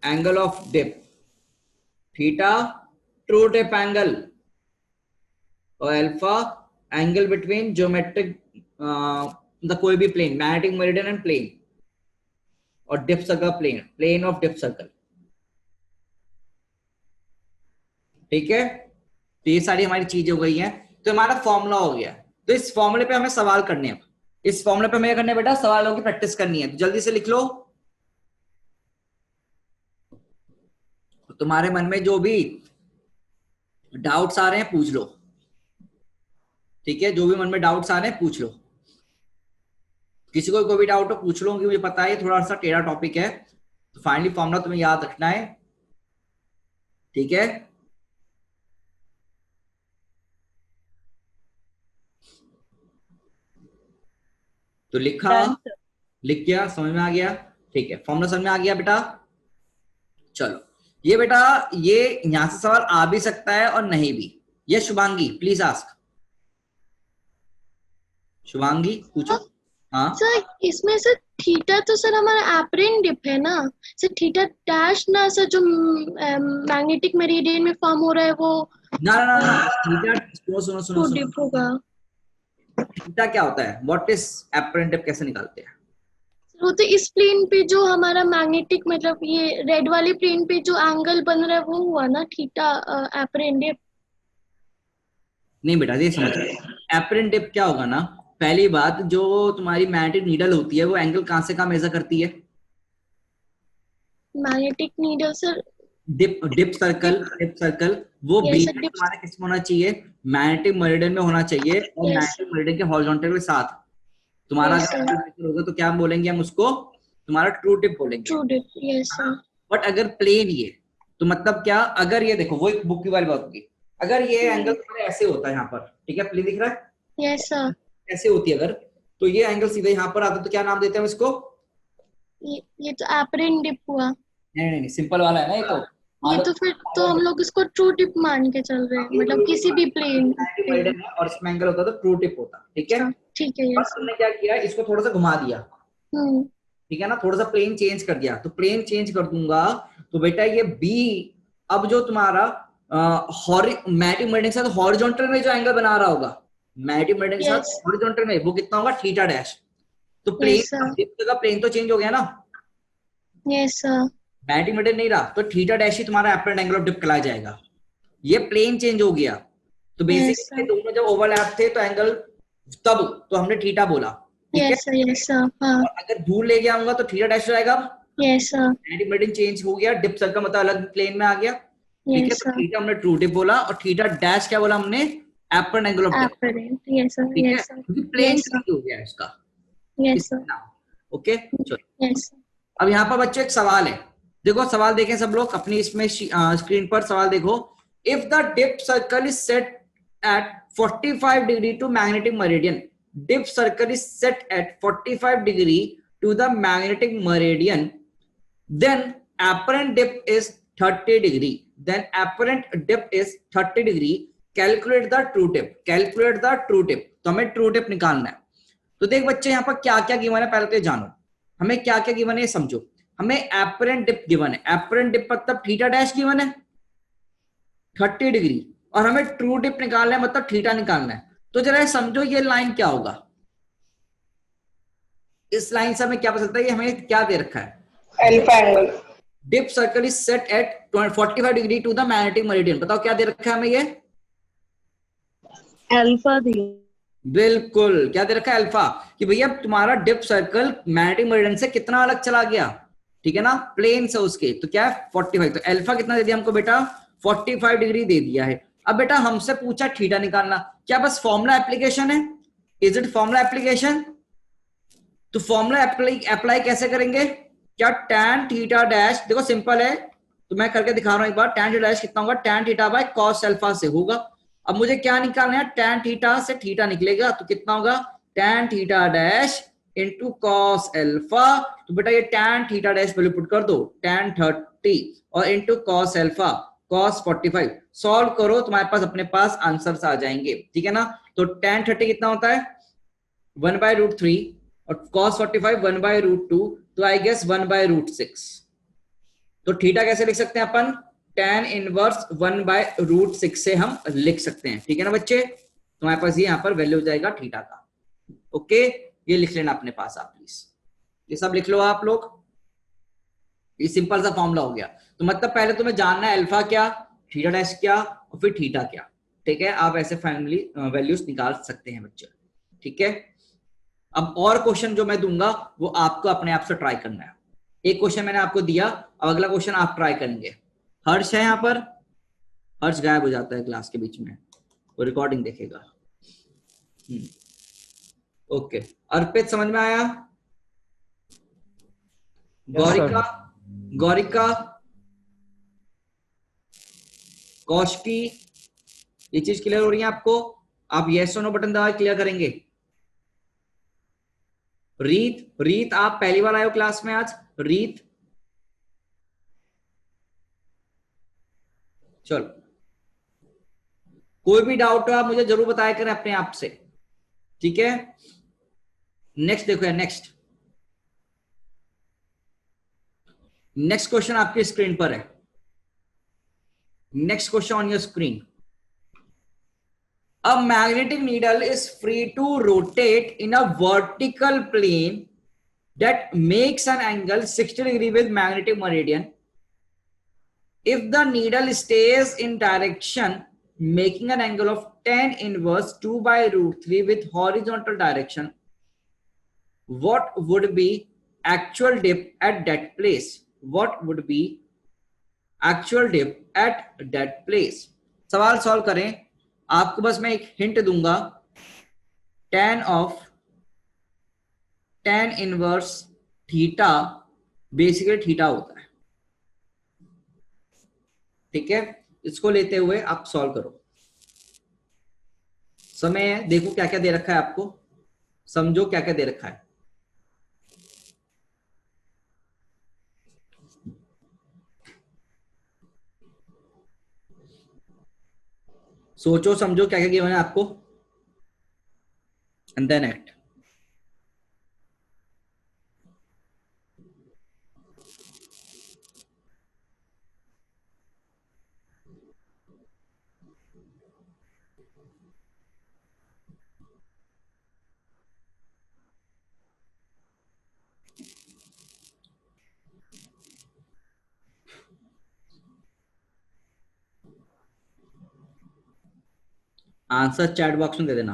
angle of dip, theta true dip angle, और अल्फा एंगल बिटवीन ज्योमेट्रिक कोई भी plane, magnetic meridian and plane, और dip circle plane, plane of dip circle, ठीक है। तो ये सारी हमारी चीजें हो गई हैं, तो हमारा फॉर्मूला हो गया। तो इस फॉर्मूले पे हमें सवाल करने हैं, इस फॉर्मूले पे हमें करना है बेटा, सवालों की प्रैक्टिस करनी है, तो जल्दी से लिख लो। तुम्हारे मन में जो भी डाउट्स आ रहे हैं पूछ लो, ठीक है, जो भी मन में डाउट्स आ रहे हैं पूछ लो, किसी को कोई भी डाउट हो पूछ लो, क्योंकि मुझे पता है थोड़ा सा टेढ़ा टॉपिक है, तो फाइनली फॉर्मूला तुम्हें याद रखना है, ठीक है। तो लिखा, लिख गया, समझ में आ गया, ठीक है, फॉर्मूला समझ में आ गया बेटा। चलो ये बेटा, ये यहां से सवाल आ भी सकता है और नहीं भी। ये शुभांगी प्लीज आस्क, शुभांगी पूछो। हाँ सर, इसमें सर थीटा तो सर हमारा एपरेंट डिप है ना सर, थीटा डैश ना सर, जो मैग्नेटिक मेरिडियन में फॉर्म हो रहा है वो ना ना ना, थीटा सुनो सुनो सुनो डिप सुनो, होगा। थीटा क्या होता है? व्हाट इज एपरेंट डिप, कैसे निकालते हैं? वो तो इस प्लेन पे जो हमारा मैग्नेटिक, मतलब ये रेड वाले प्लेन पे जो एंगल बन रहा है वो हुआ ना थीटा एपरेंट डिप। नहीं बेटा, ये समझ, एपरेंट डिप क्या होगा ना, पहली बात, जो तुम्हारी मैग्नेटिक नीडल होती है वो एंगल कहां से कहां मेजर करती है? Magnetic needle sir, dip circle वो बीच में तुम्हारा किस में होना चाहिए? मैग्नेटिक मेरिडियन में होना चाहिए, और मैग्नेटिक मेरिडियन के हॉरिजॉन्टल के साथ तुम्हारा अगर होगा तो क्या बोलेंगे हम उसको? तुम्हारा ट्रू टिप बोलेंगे, true dip, yes sir. But अगर प्लेन ये, तो मतलब क्या, अगर ये देखो, वो एक बुक की वाली बात होगी, अगर ये एंगल तुम्हारे ऐसे होता है यहाँ पर, ठीक है, प्लेन दिख रहा है, यस सर, ऐसे होती है अगर, तो ये एंगल सीधे यहाँ पर आता है, तो क्या नाम देते हैं इसको? ये तो एपरेंट डिप हुआ। नहीं, सिंपल वाला है ना ये, ये तो फिर तो हम लोग इसको ट्रू टिप मान के चल रहे हैं, मतलब किसी भी प्लेन और इसमें एंगल होता तो ट्रू टिप होता, ठीक है। ठीक है, बस तुमने क्या किया, इसको थोड़ा सा घुमा दिया, ठीक है ना, थोड़ा सा प्लेन चेंज कर दिया, तो प्लेन चेंज कर दूंगा तो बेटा ये बी, अब जो तुम्हारा मैग्नेटिक मेरिडियन के साथ हॉरिजॉन्टल में जो एंगल बना रहा होगा, मैग्नेटिक मेरिडियन के साथ हॉरिजॉन्टल में, वो कितना होगा? Theta dash. तो प्लेन का प्लेन तो चेंज हो गया ना, यस सर, मैग्नेटिक मेरिडियन नहीं रहा, तो थीटा डैश ही तुम्हारा एपरेंट एंगल ऑफ डिप कहलाया जाएगा। ये प्लेन चेंज हो गया, तो बेसिकली दोनों जब ओवरलैप थे तो एंगल, तब तो हमने थीटा बोला, ठीक है। यस सर, हाँ। अगर दूर ले गया होगा तो थीटा डैश रहेगा, yes sir, magnetic meridian change हो गया, डिप सर्कल मतलब अलग प्लेन में आ गया, ठीक है। तो थीटा हमने ट्रू डिप बोला, और थीटा डैश क्या बोला हमने? Apparent angle of dip, yes sir, ठीक है, क्योंकि प्लेन चेंज हो गया इसका, यस सर, ओके। चलो अब यहाँ पर बच्चों एक सवाल है, देखो सवाल देखें सब लोग अपनी इसमें स्क्रीन पर सवाल देखो। If the dip circle is set at 45 degree to magnetic meridian, dip circle is set at 45 degree to the magnetic meridian, then apparent dip is 30 degree, then apparent dip is 30 degree, calculate the true dip, calculate the true dip। तो हमें true dip निकालना है। तो देख बच्चे यहाँ पर क्या क्या गिवन है पहले तो ये जानो, हमें क्या क्या गिवन है ये समझो। हमें एपरेंट डिप गिवन है, एपरेंट डिप मतलब थीटा डैश गिवन है 30 डिग्री, और हमें ट्रू डिप निकालना है मतलब थीटा निकालना है। तो जरा समझो ये लाइन क्या होगा, इस लाइन से हमें क्या पता चलता है, ये हमें क्या दे रखा है, alpha angle. Dip circle is set at 45 degree to the magnetic meridian. बताओ क्या दे रखा है हमें ये, अल्फा दिया। बिल्कुल क्या दे रखा है, अल्फा, कि भैया तुम्हारा डिप सर्कल मैग्नेटिक मेरिडियन से कितना अलग चला गया, ठीक है ना, प्लेन से उसके, तो क्या है 45। तो अल्फा कितना दे दिया हमको बेटा, 45 डिग्री दे दिया है। अब बेटा हमसे पूछा थीटा निकालना, क्या बस फॉर्मूला एप्लीकेशन है, इज इट फॉर्मूला एप्लीकेशन। तो फॉर्मूला अप्लाई कैसे करेंगे, क्या tan थीटा डैश, देखो सिंपल है तो मैं करके दिखा रहा हूं एक बार, tan थीटा डैश कितना होगा, tan theta by cos alpha से होगा। अब मुझे क्या निकालना है, tan थीटा से थीटा निकलेगा तो कितना होगा, tan theta dash into cos alpha. तो बेटा ये tan theta dash value put कर दो, tan 30 और into cos alpha cos 45, solve करो तुम्हारे पास अपने पास आंसर्स आ जाएंगे, ठीक है ना। तो tan 30 कितना होता है 1/√3 और cos 45 1/√2, तो आई गेस 1/√6। तो थीटा कैसे लिख सकते हैं अपन, tan इनवर्स 1/√6 से हम लिख सकते हैं, ठीक है ना बच्चे। तुम्हारे पास ये यहाँ पर वैल्यू हो जाएगा थीटा का, ओके, ये लिख लेना अपने पास आप प्लीज, ये सब लिख लो आप लोग, ये सिंपल सा फॉर्मूला हो गया। तो मतलब पहले तुम्हें जानना है अल्फा क्या, थीटा डैश क्या और फिर थीटा क्या, ठीक है। आप ऐसे फाइनली वैल्यूज निकाल सकते हैं बच्चे, ठीक है। अब और क्वेश्चन जो मैं दूंगा वो आपको अपने आप से ट्राई करना है। एक क्वेश्चन मैंने आपको दिया, अब अगला क्वेश्चन आप ट्राई करेंगे। हर्ष है यहाँ पर, हर्ष गायब हो जाता है क्लास के बीच में, वो रिकॉर्डिंग देखेगा। ओके, अर्पित समझ में आया, गौरिका, गौरिका, कौशिकी, ये चीज क्लियर हो रही है आपको, आप यस और नो बटन दबा क्लियर करेंगे। रीत, रीत आप पहली बार आए हो क्लास में आज, रीत, चलो कोई भी डाउट हो आप मुझे जरूर बताया करें अपने आप से, ठीक है। नेक्स्ट देखो, नेक्स्ट नेक्स्ट क्वेश्चन आपकी स्क्रीन पर है, next question on your screen. A magnetic needle is free to rotate in a vertical plane that makes an angle 60 degree with magnetic meridian. If the needle stays in direction making an angle of tan inverse 2/√3 with horizontal direction, what would be actual dip at that place? What would be actual dip at that place? सवाल solve करें, आपको बस मैं एक hint दूंगा, tan of tan inverse theta basically theta होता है, ठीक है। इसको लेते हुए आप सॉल्व करो, समय देखो क्या क्या दे रखा है आपको, समझो क्या क्या दे रखा है। सोचो समझो क्या क्या गिवन है आपको, and then act. Answer chat box में दे देना।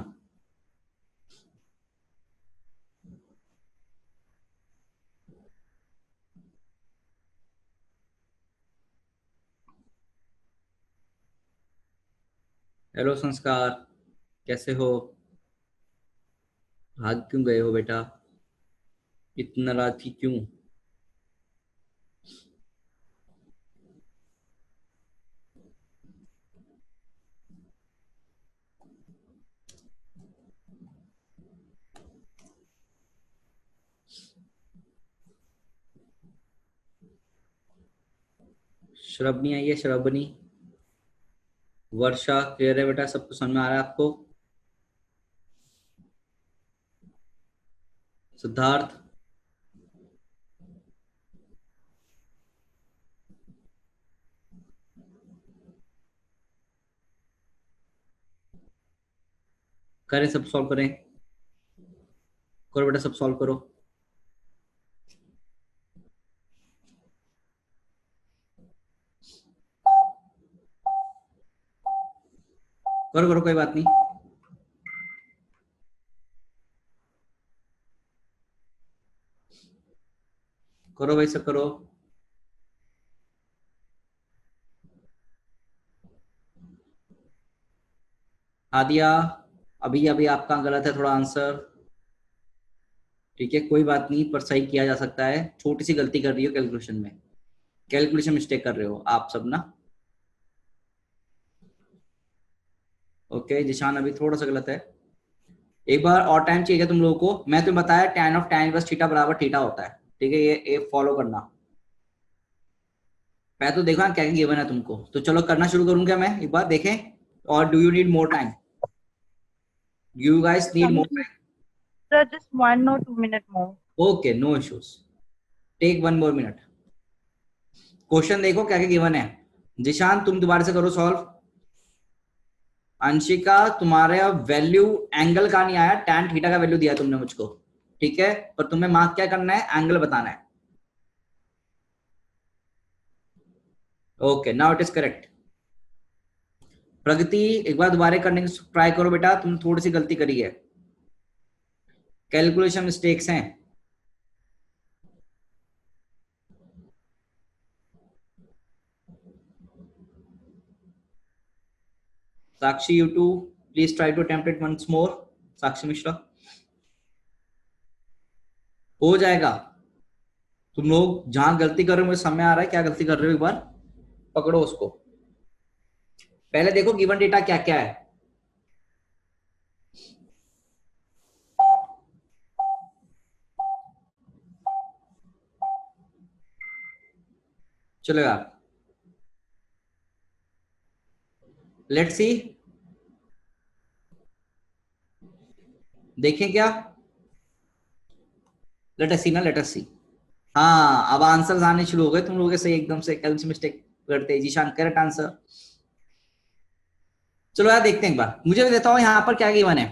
हेलो संस्कार, कैसे हो, भाग क्यों गए हो बेटा, इतना रात थी क्यों। श्रवणी आई है, श्रवणी, वर्षा, क्लियर है बेटा, सब कुछ समझ में आ रहा है आपको। सिद्धार्थ, करें, सब सॉल्व करें, करो बेटा, सब सॉल्व करो। करो करो, कोई बात नहीं। करो भाई, सब करो। आदिया, अभी अभी आपका गलत है थोड़ा आंसर, ठीक है, कोई बात नहीं, पर सही किया जा सकता है। छोटी सी गलती कर रही हो कैलकुलेशन में, कैलकुलेशन मिस्टेक कर रहे हो आप सब ना। ओके जिशान, अभी थोड़ा सा गलत है। एक बार और टाइम चाहिए तुम लोगों को। मैं तुम्हें बताया tan of tan inverse theta बराबर थीटा होता है, ठीक है, ये फॉलो करना। मैं तो देखा क्या गिवन है तुमको, तो चलो करना शुरू करूं क्या मैं, एक बार देखें। और do you need more time? You guys need more time? Sir, just 1 or 2 minutes more. Okay, no issues, take 1 more minute। Question देखो क्या क्या गिवन है। जिशान तुम दोबारा से करो सॉल्व। अंशिका तुम्हारा वैल्यू एंगल का नहीं आया, tan थीटा का वैल्यू दिया तुमने मुझको, ठीक है, पर तुम्हें मार्क क्या करना है, एंगल बताना है। Okay, now it is correct. Pragati एक बार दोबारा करने की ट्राई करो बेटा, तुम थोड़ी सी गलती करी है, कैलकुलेशन मिस्टेक्स हैं। साक्षी, you too, please try to attempt it once more। साक्षी मिश्रा, हो जाएगा। तुम लोग जहां गलती कर रहे हो मुझे समझ आ रहा है क्या गलती कर रहे हो, एक बार पकड़ो उसको। पहले देखो गिवन डेटा क्या क्या है। चलेगा, लेट्स सी, देखें क्या, लेट अस सी ना, लेट अस सी। हाँ, अब आंसर्स आने शुरू हो गए तुम लोगों के सही, एकदम से कैलकुलेशन मिस्टेक करते हैं। Zeeshan correct answer. चलो यार देखते हैं एक बार, मुझे भी देता हूँ यहाँ पर क्या गिवन है।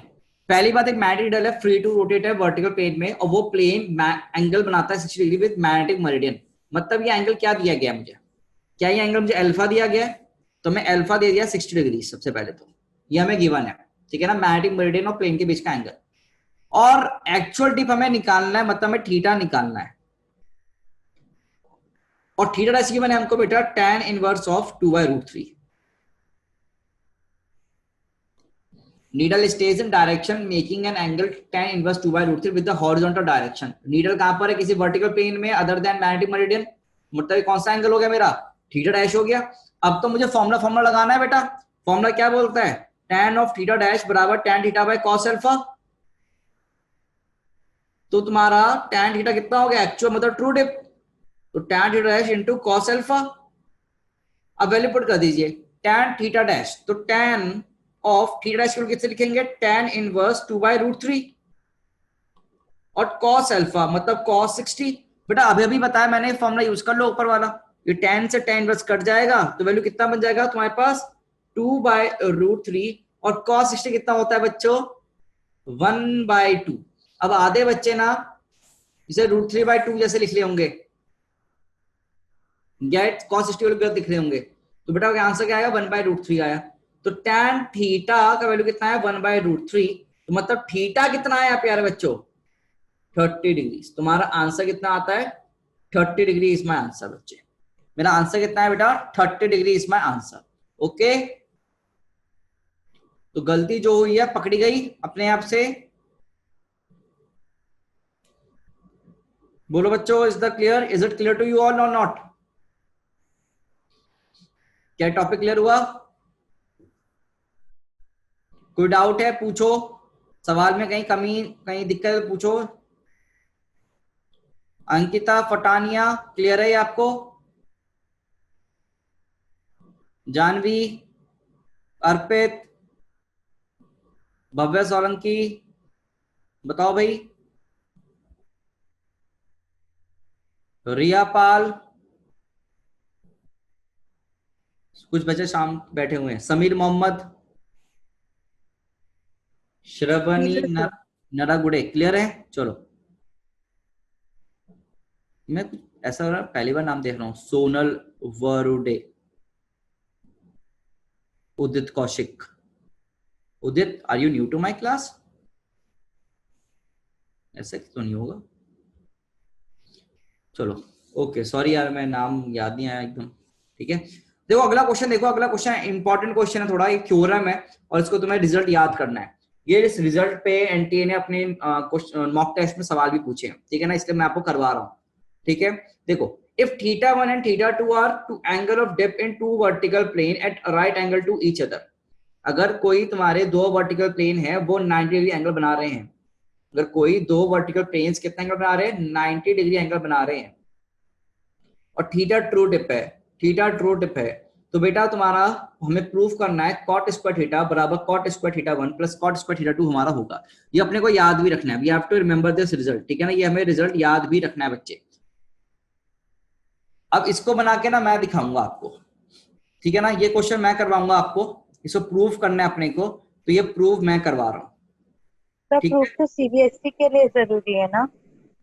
पहली बात, एक मैग्नेटिक डल है, फ्री टू रोटेट है वर्टिकल प्लेन में, और वो प्लेन एंगल बनाता है 60 डिग्री विद मैग्नेटिक मेरिडियन। मतलब ये एंगल क्या दिया गया मुझे, क्या ये एंगल मुझे अल्फा दिया गया है, तो मैं अल्फा दे दिया 60 डिग्री सबसे पहले, तो ये हमें गिवन है, ठीक है ना, मैग्नेटिक मेरिडियन और प्लेन के बीच का एंगल। और एक्चुअल टिप हमें निकालना है, मतलब हमें थीटा निकालना है। और थीटा डैश गिवन है हमको बेटा tan inverse of 2/√3। Needle stage in direction making an angle tan inverse 2/√3 with the horizontal direction. Needle कहां पर है, किसी वर्टिकल प्लेन में अदर देन मैग्नेटिक मेरिडियन, मतलब कौन सा एंगल हो गया मेरा, थीटा डैश हो गया। अब तो मुझे फॉर्मूला लगाना है बेटा। फॉर्मूला क्या बोलता है, tan ऑफ थीटा डैश बराबर tan theta by cos alpha. तो तुम्हारा tan थीटा कितना हो गया, एक्चुअल मतलब ट्रू डिप, तो tan theta dash into cos alpha. अब वैल्यू पुट कर दीजिए, tan थीटा डैश, तो tan ऑफ थीटा डैश को किससे लिखेंगे, tan इनवर्स 2/√3, और cos अल्फा मतलब cos 60। बेटा अभी अभी बताया मैंने, फॉर्मूला यूज कर लो ऊपर वाला, ये tan से tan इनवर्स कट जाएगा, तो वैल्यू कितना बन जाएगा तुम्हारे पास 2/√3, और cos 60 कितना होता है बच्चों 1/2। अब आधे बच्चे ना इसे √3/2 जैसे लिख लिए होंगे, गेट cos 60 गलत दिख रहे होंगे, तो बेटा आंसर क्या आएगा 1/√3 आया। तो tan थीटा का वैल्यू कितना है 1/√3, तो मतलब थीटा कितना है प्यारे बच्चों 30 डिग्री। तुम्हारा आंसर कितना आता है 30 डिग्री इज माई आंसर बच्चे। मेरा आंसर कितना है बेटा 30 degree is my answer. Okay, तो गलती जो हुई है पकड़ी गई अपने आप से। बोलो बच्चों, is the clear, is it clear to you all or not? क्या टॉपिक क्लियर हुआ? कोई डाउट है पूछो, सवाल में कहीं कमी कहीं दिक्कत है पूछो। अंकिता फटानिया क्लियर है आपको? जानवी, अर्पित, भव्य सोलंकी, बताओ भाई। रिया पाल, कुछ बच्चे शाम बैठे हुए हैं, समीर मोहम्मद, श्रवणी नरागुड़े, क्लियर है? चलो, मैं कुछ ऐसा हो रहा पहली बार नाम देख रहा हूं, Sonal Warude, Udit Kaushik. Udit, are you new to my class? ऐसे तो नहीं होगा। चलो ओके, सॉरी यार, मैं नाम याद नहीं आया एकदम। ठीक है, देखो अगला क्वेश्चन, देखो अगला क्वेश्चन इंपॉर्टेंट क्वेश्चन है थोड़ा, ये थ्योरम है और इसको तुम्हें रिजल्ट याद करना है। ये इस रिजल्ट पे एनटीए ने अपने मॉक टेस्ट में सवाल भी पूछे हैं, ठीक है ना, इसलिए मैं आपको करवा रहा हूँ। ठीक है, देखो, if θ1 and θ2 are two angle of depth in two vertical plane at right angle to each other, अगर कोई तुम्हारे दो वर्टिकल प्लेन है वो 90 डिग्री एंगल बना रहे हैं, अगर कोई दो वर्टिकल प्लेन्स कितना एंगल बना रहे हैं, 90 डिग्री एंगल बना रहे हैं, और थीटा ट्रू डिप है, थीटा ट्रू डिप है, तो बेटा तुम्हारा हमें प्रूफ करना है कॉट स्क्वायर थीटा बराबर cot square θ1 plus cot square θ2 हमारा होगा। ये अपने को याद भी रखना है, we have to remember this result, ठीक है ना, ये हमें रिजल्ट याद भी रखना है बच्चे। अब इसको बना के ना मैं दिखाऊंगा आपको, ठीक है ना, ये क्वेश्चन मैं करवाऊंगा आपको, इसको प्रूफ करना है अपने को, तो ये प्रूफ मैं करवा रहा हूँ। ठीक है, प्रूफ तो सीबीएसई के लिए जरूरी है ना?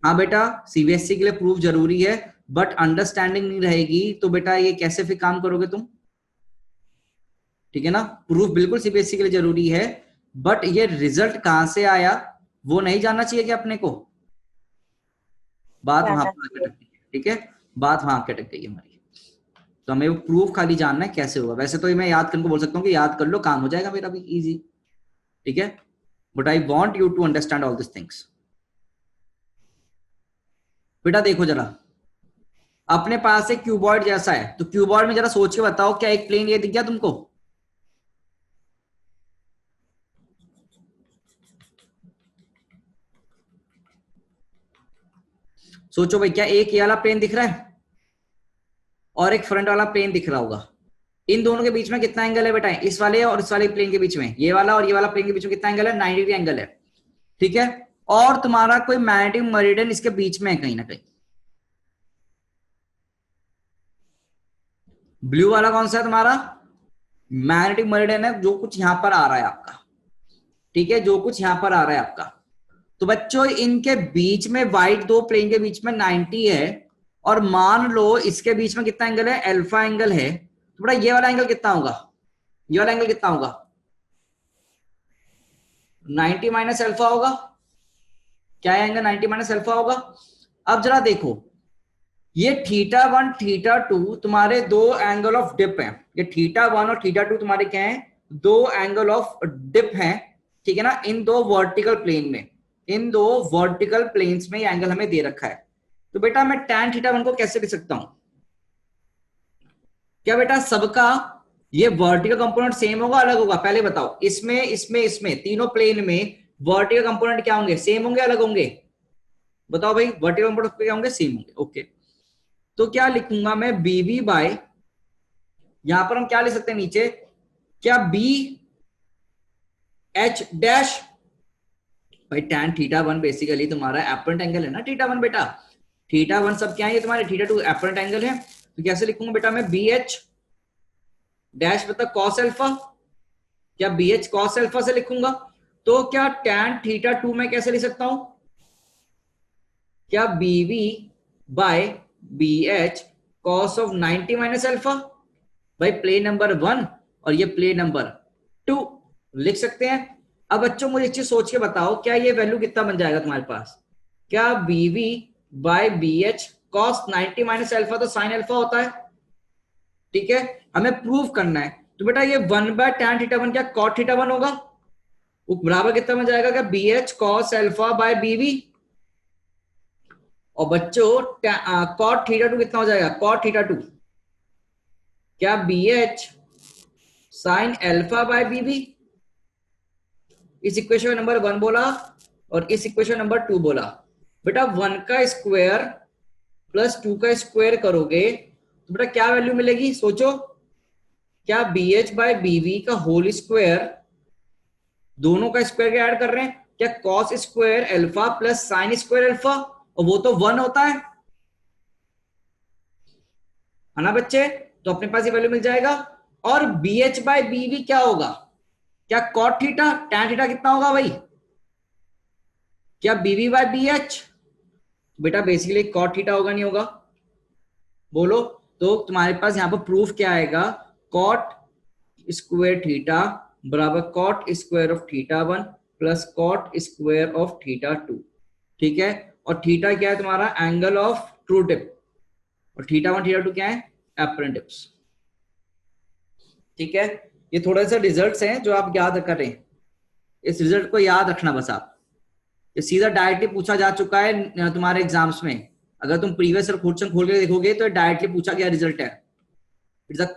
हाँ बेटा, सीबीएसई के लिए प्रूफ जरूरी है, बट अंडरस्टैंडिंग नहीं रहेगी तो बेटा ये कैसे फिर काम करोगे तुम? ठीक है ना, प्रूफ बिल्कुल सीबीएसई के लिए जरूरी है, बट ये रिजल्ट कहां से आया वो नहीं जानना चाहिए कि अपने को, बात वहां पर अटक गई, ठीक है, बात वहां के अटक गई हमारी, तो हमें वो प्रूफ खाली जानना है कैसे होगा। वैसे तो मैं याद करने को बोल सकता हूँ कि याद कर लो, काम हो जाएगा मेरा भी इजी, ठीक है, but I want you to understand all this things. बेटा देखो जरा, अपने पास एक क्यूबॉइड जैसा है, तो क्यूबॉइड में जरा सोच के बताओ, क्या एक प्लेन ये दिख गया तुमको? सोचो भाई, क्या एक ये वाला प्लेन दिख रहा है और एक फ्रंट वाला प्लेन दिख रहा होगा? इन दोनों के बीच में कितना एंगल है बेटा? इस वाले और इस वाले प्लेन के बीच में, ये वाला और ये वाला प्लेन के बीच में कितना एंगल है? 90 डिग्री एंगल है, ठीक है, और तुम्हारा कोई मैग्नेटिक मेरिडियन इसके बीच में है कहीं ना कहीं। ब्लू वाला कौन सा है तुम्हारा? मैग्नेटिक मेरिडियन है, जो कुछ यहां पर आ रहा है आपका, ठीक है, जो कुछ यहां पर आ रहा है आपका। तो बच्चों इनके बीच में, व्हाइट दो प्लेन के बीच में 90 है, और मान लो इसके बीच में कितना एंगल है? अल्फा एंगल है, तो बेटा ये वाला एंगल कितना होगा? ये वाला एंगल कितना होगा? 90 माइनस अल्फा होगा। क्या एंगल 90 माइनस अल्फा होगा? अब जरा देखो, ये θ1 θ2 तुम्हारे दो एंगल ऑफ डिप हैं, ये θ1 और θ2 तुम्हारे क्या हैं? दो एंगल ऑफ डिप हैं, ठीक है ना, इन दो वर्टिकल प्लेन में, इन दो वर्टिकल प्लेन्स में ये एंगल हमें दे रखा है। तो बेटा मैं tan θ1 को कैसे लिख सकता हूं? क्या बेटा सबका ये वर्टिकल कंपोनेंट सेम होगा अलग होगा? पहले बताओ, इसमें इसमें इसमें तीनों प्लेन में वर्टिकल कंपोनेंट क्या होंगे? सेम होंगे अलग होंगे? बताओ भाई, वर्टिकल कंपोनेंट क्या होंगे? सेम होंगे, ओके। तो क्या लिखूंगा मैं? BB बाय, यहां पर हम क्या लिख सकते हैं नीचे? क्या BH डैश भाई tan θ1 बेसिकली तुम्हारा एपरेंट एंगल है ना, θ1 बेटा, θ1 सब क्या है? ये तुम्हारे θ2 एपरेंट एंगल है, तो कैसे लिखूंगा बेटा मैं? BH डैश मतलब cos अल्फा, क्या BH cos अल्फा से लिखूंगा? तो क्या tan θ2 में कैसे लिख सकता हूं? क्या BB by BH cos of 90 minus alpha, भाई प्लेन नंबर 1 और ये प्लेन नंबर 2 लिख सकते हैं। अब बच्चों मुझे एक चीज सोच के बताओ, क्या ये वैल्यू कितना बन जाएगा तुम्हारे पास? क्या BB by BH cos 90 minus alpha तो साइन अल्फा होता है, ठीक है, हमें प्रूव करना है, तो बेटा ये 1 बाय tan θ1 क्या cot θ1 होगा, वो बराबर कितना बन जाएगा? क्या BH cos alpha by BB, और बच्चों cot θ2 कितना हो जाएगा? cot θ2 क्या BH sine alpha by BB। इस इक्वेशन नंबर 1 बोला और इस इक्वेशन नंबर 2 बोला। बेटा 1 का स्क्वायर प्लस 2 का स्क्वायर करोगे तो बेटा क्या वैल्यू मिलेगी? सोचो, क्या BH बाय BB का होल स्क्वायर, दोनों का स्क्वायर क्या ऐड कर रहे हैं? क्या cos square alpha plus sine square alpha, और वो तो 1 होता है, है ना बच्चे? तो अपने पास ये वैल्यू मिल जाएगा। और BH बाय BV क्या होगा? क्या cot थीटा tan थीटा कितना होगा भाई? क्या BV बाय BH? बेटा बेसिकली cot थीटा होगा, नहीं होगा? बोलो। तो तुम्हारे पास यहाँ पर प्रूफ क्या आएगा? cot स्क्वायर थीटा बराबर cot square of theta 1 plus cot square of theta 2। ठीक है। और थीटा क्या है तुम्हारा? Angle of true tip. और थीटा 1 थीटा 2 क्या है? Apparent tips. ठीक है। ये थोड़े से रिजल्ट्स हैं जो आप याद कर रहे हैं, इस रिजल्ट को याद रखना बस आप। ये सीधा डायरेक्टली पूछा जा चुका है तुम्हारे एग्जाम्स में। अगर तुम प्रीवियस ईयर क्वेश्चन खोल के देखोगे तो डायरेक्टली पूछा गया रिजल्ट है। It's a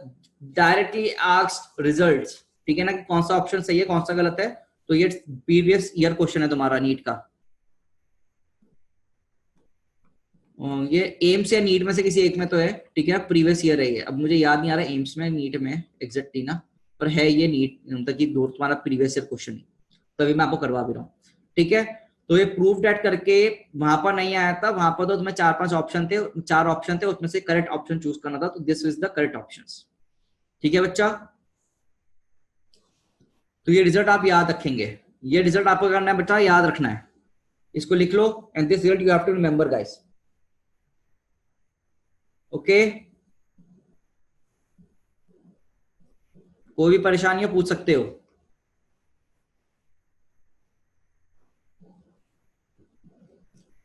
directly asked results. ठीक है ना, कि कौन सा ऑप्शन सही है कौन सा गलत है। तो ये प्रीवियस ईयर क्वेश्चन है तुम्हारा नीट का। ये एम्स या नीट में से किसी एक में तो है। ठीक है, प्रीवियस ईयर है ये। अब मुझे याद नहीं आ रहा एम्स में नीट में एग्जैक्टली ना, पर है ये नीट तक की दो तुम्हारा प्रीवियस ईयर क्वेश्चन ही, तभी मैं आपको करवा भी रहा हूँ। ठीक है। तो ये प्रूफ डेट करके वहां पर नहीं आया था, वहां पर तो तुम्हें 4-5 ऑप्शन थे, 4 ऑप्शन थे, उसमें से करेक्ट ऑप्शन चूज करना था। तो this is the correct option. ठीक है बच्चा। तो ये रिजल्ट आप याद रखेंगे, ये रिजल्ट आपको करना है बेटा, याद रखना है। इसको लिख लो। And this result you have to remember guys. Okay. कोई भी परेशानी हो पूछ सकते हो।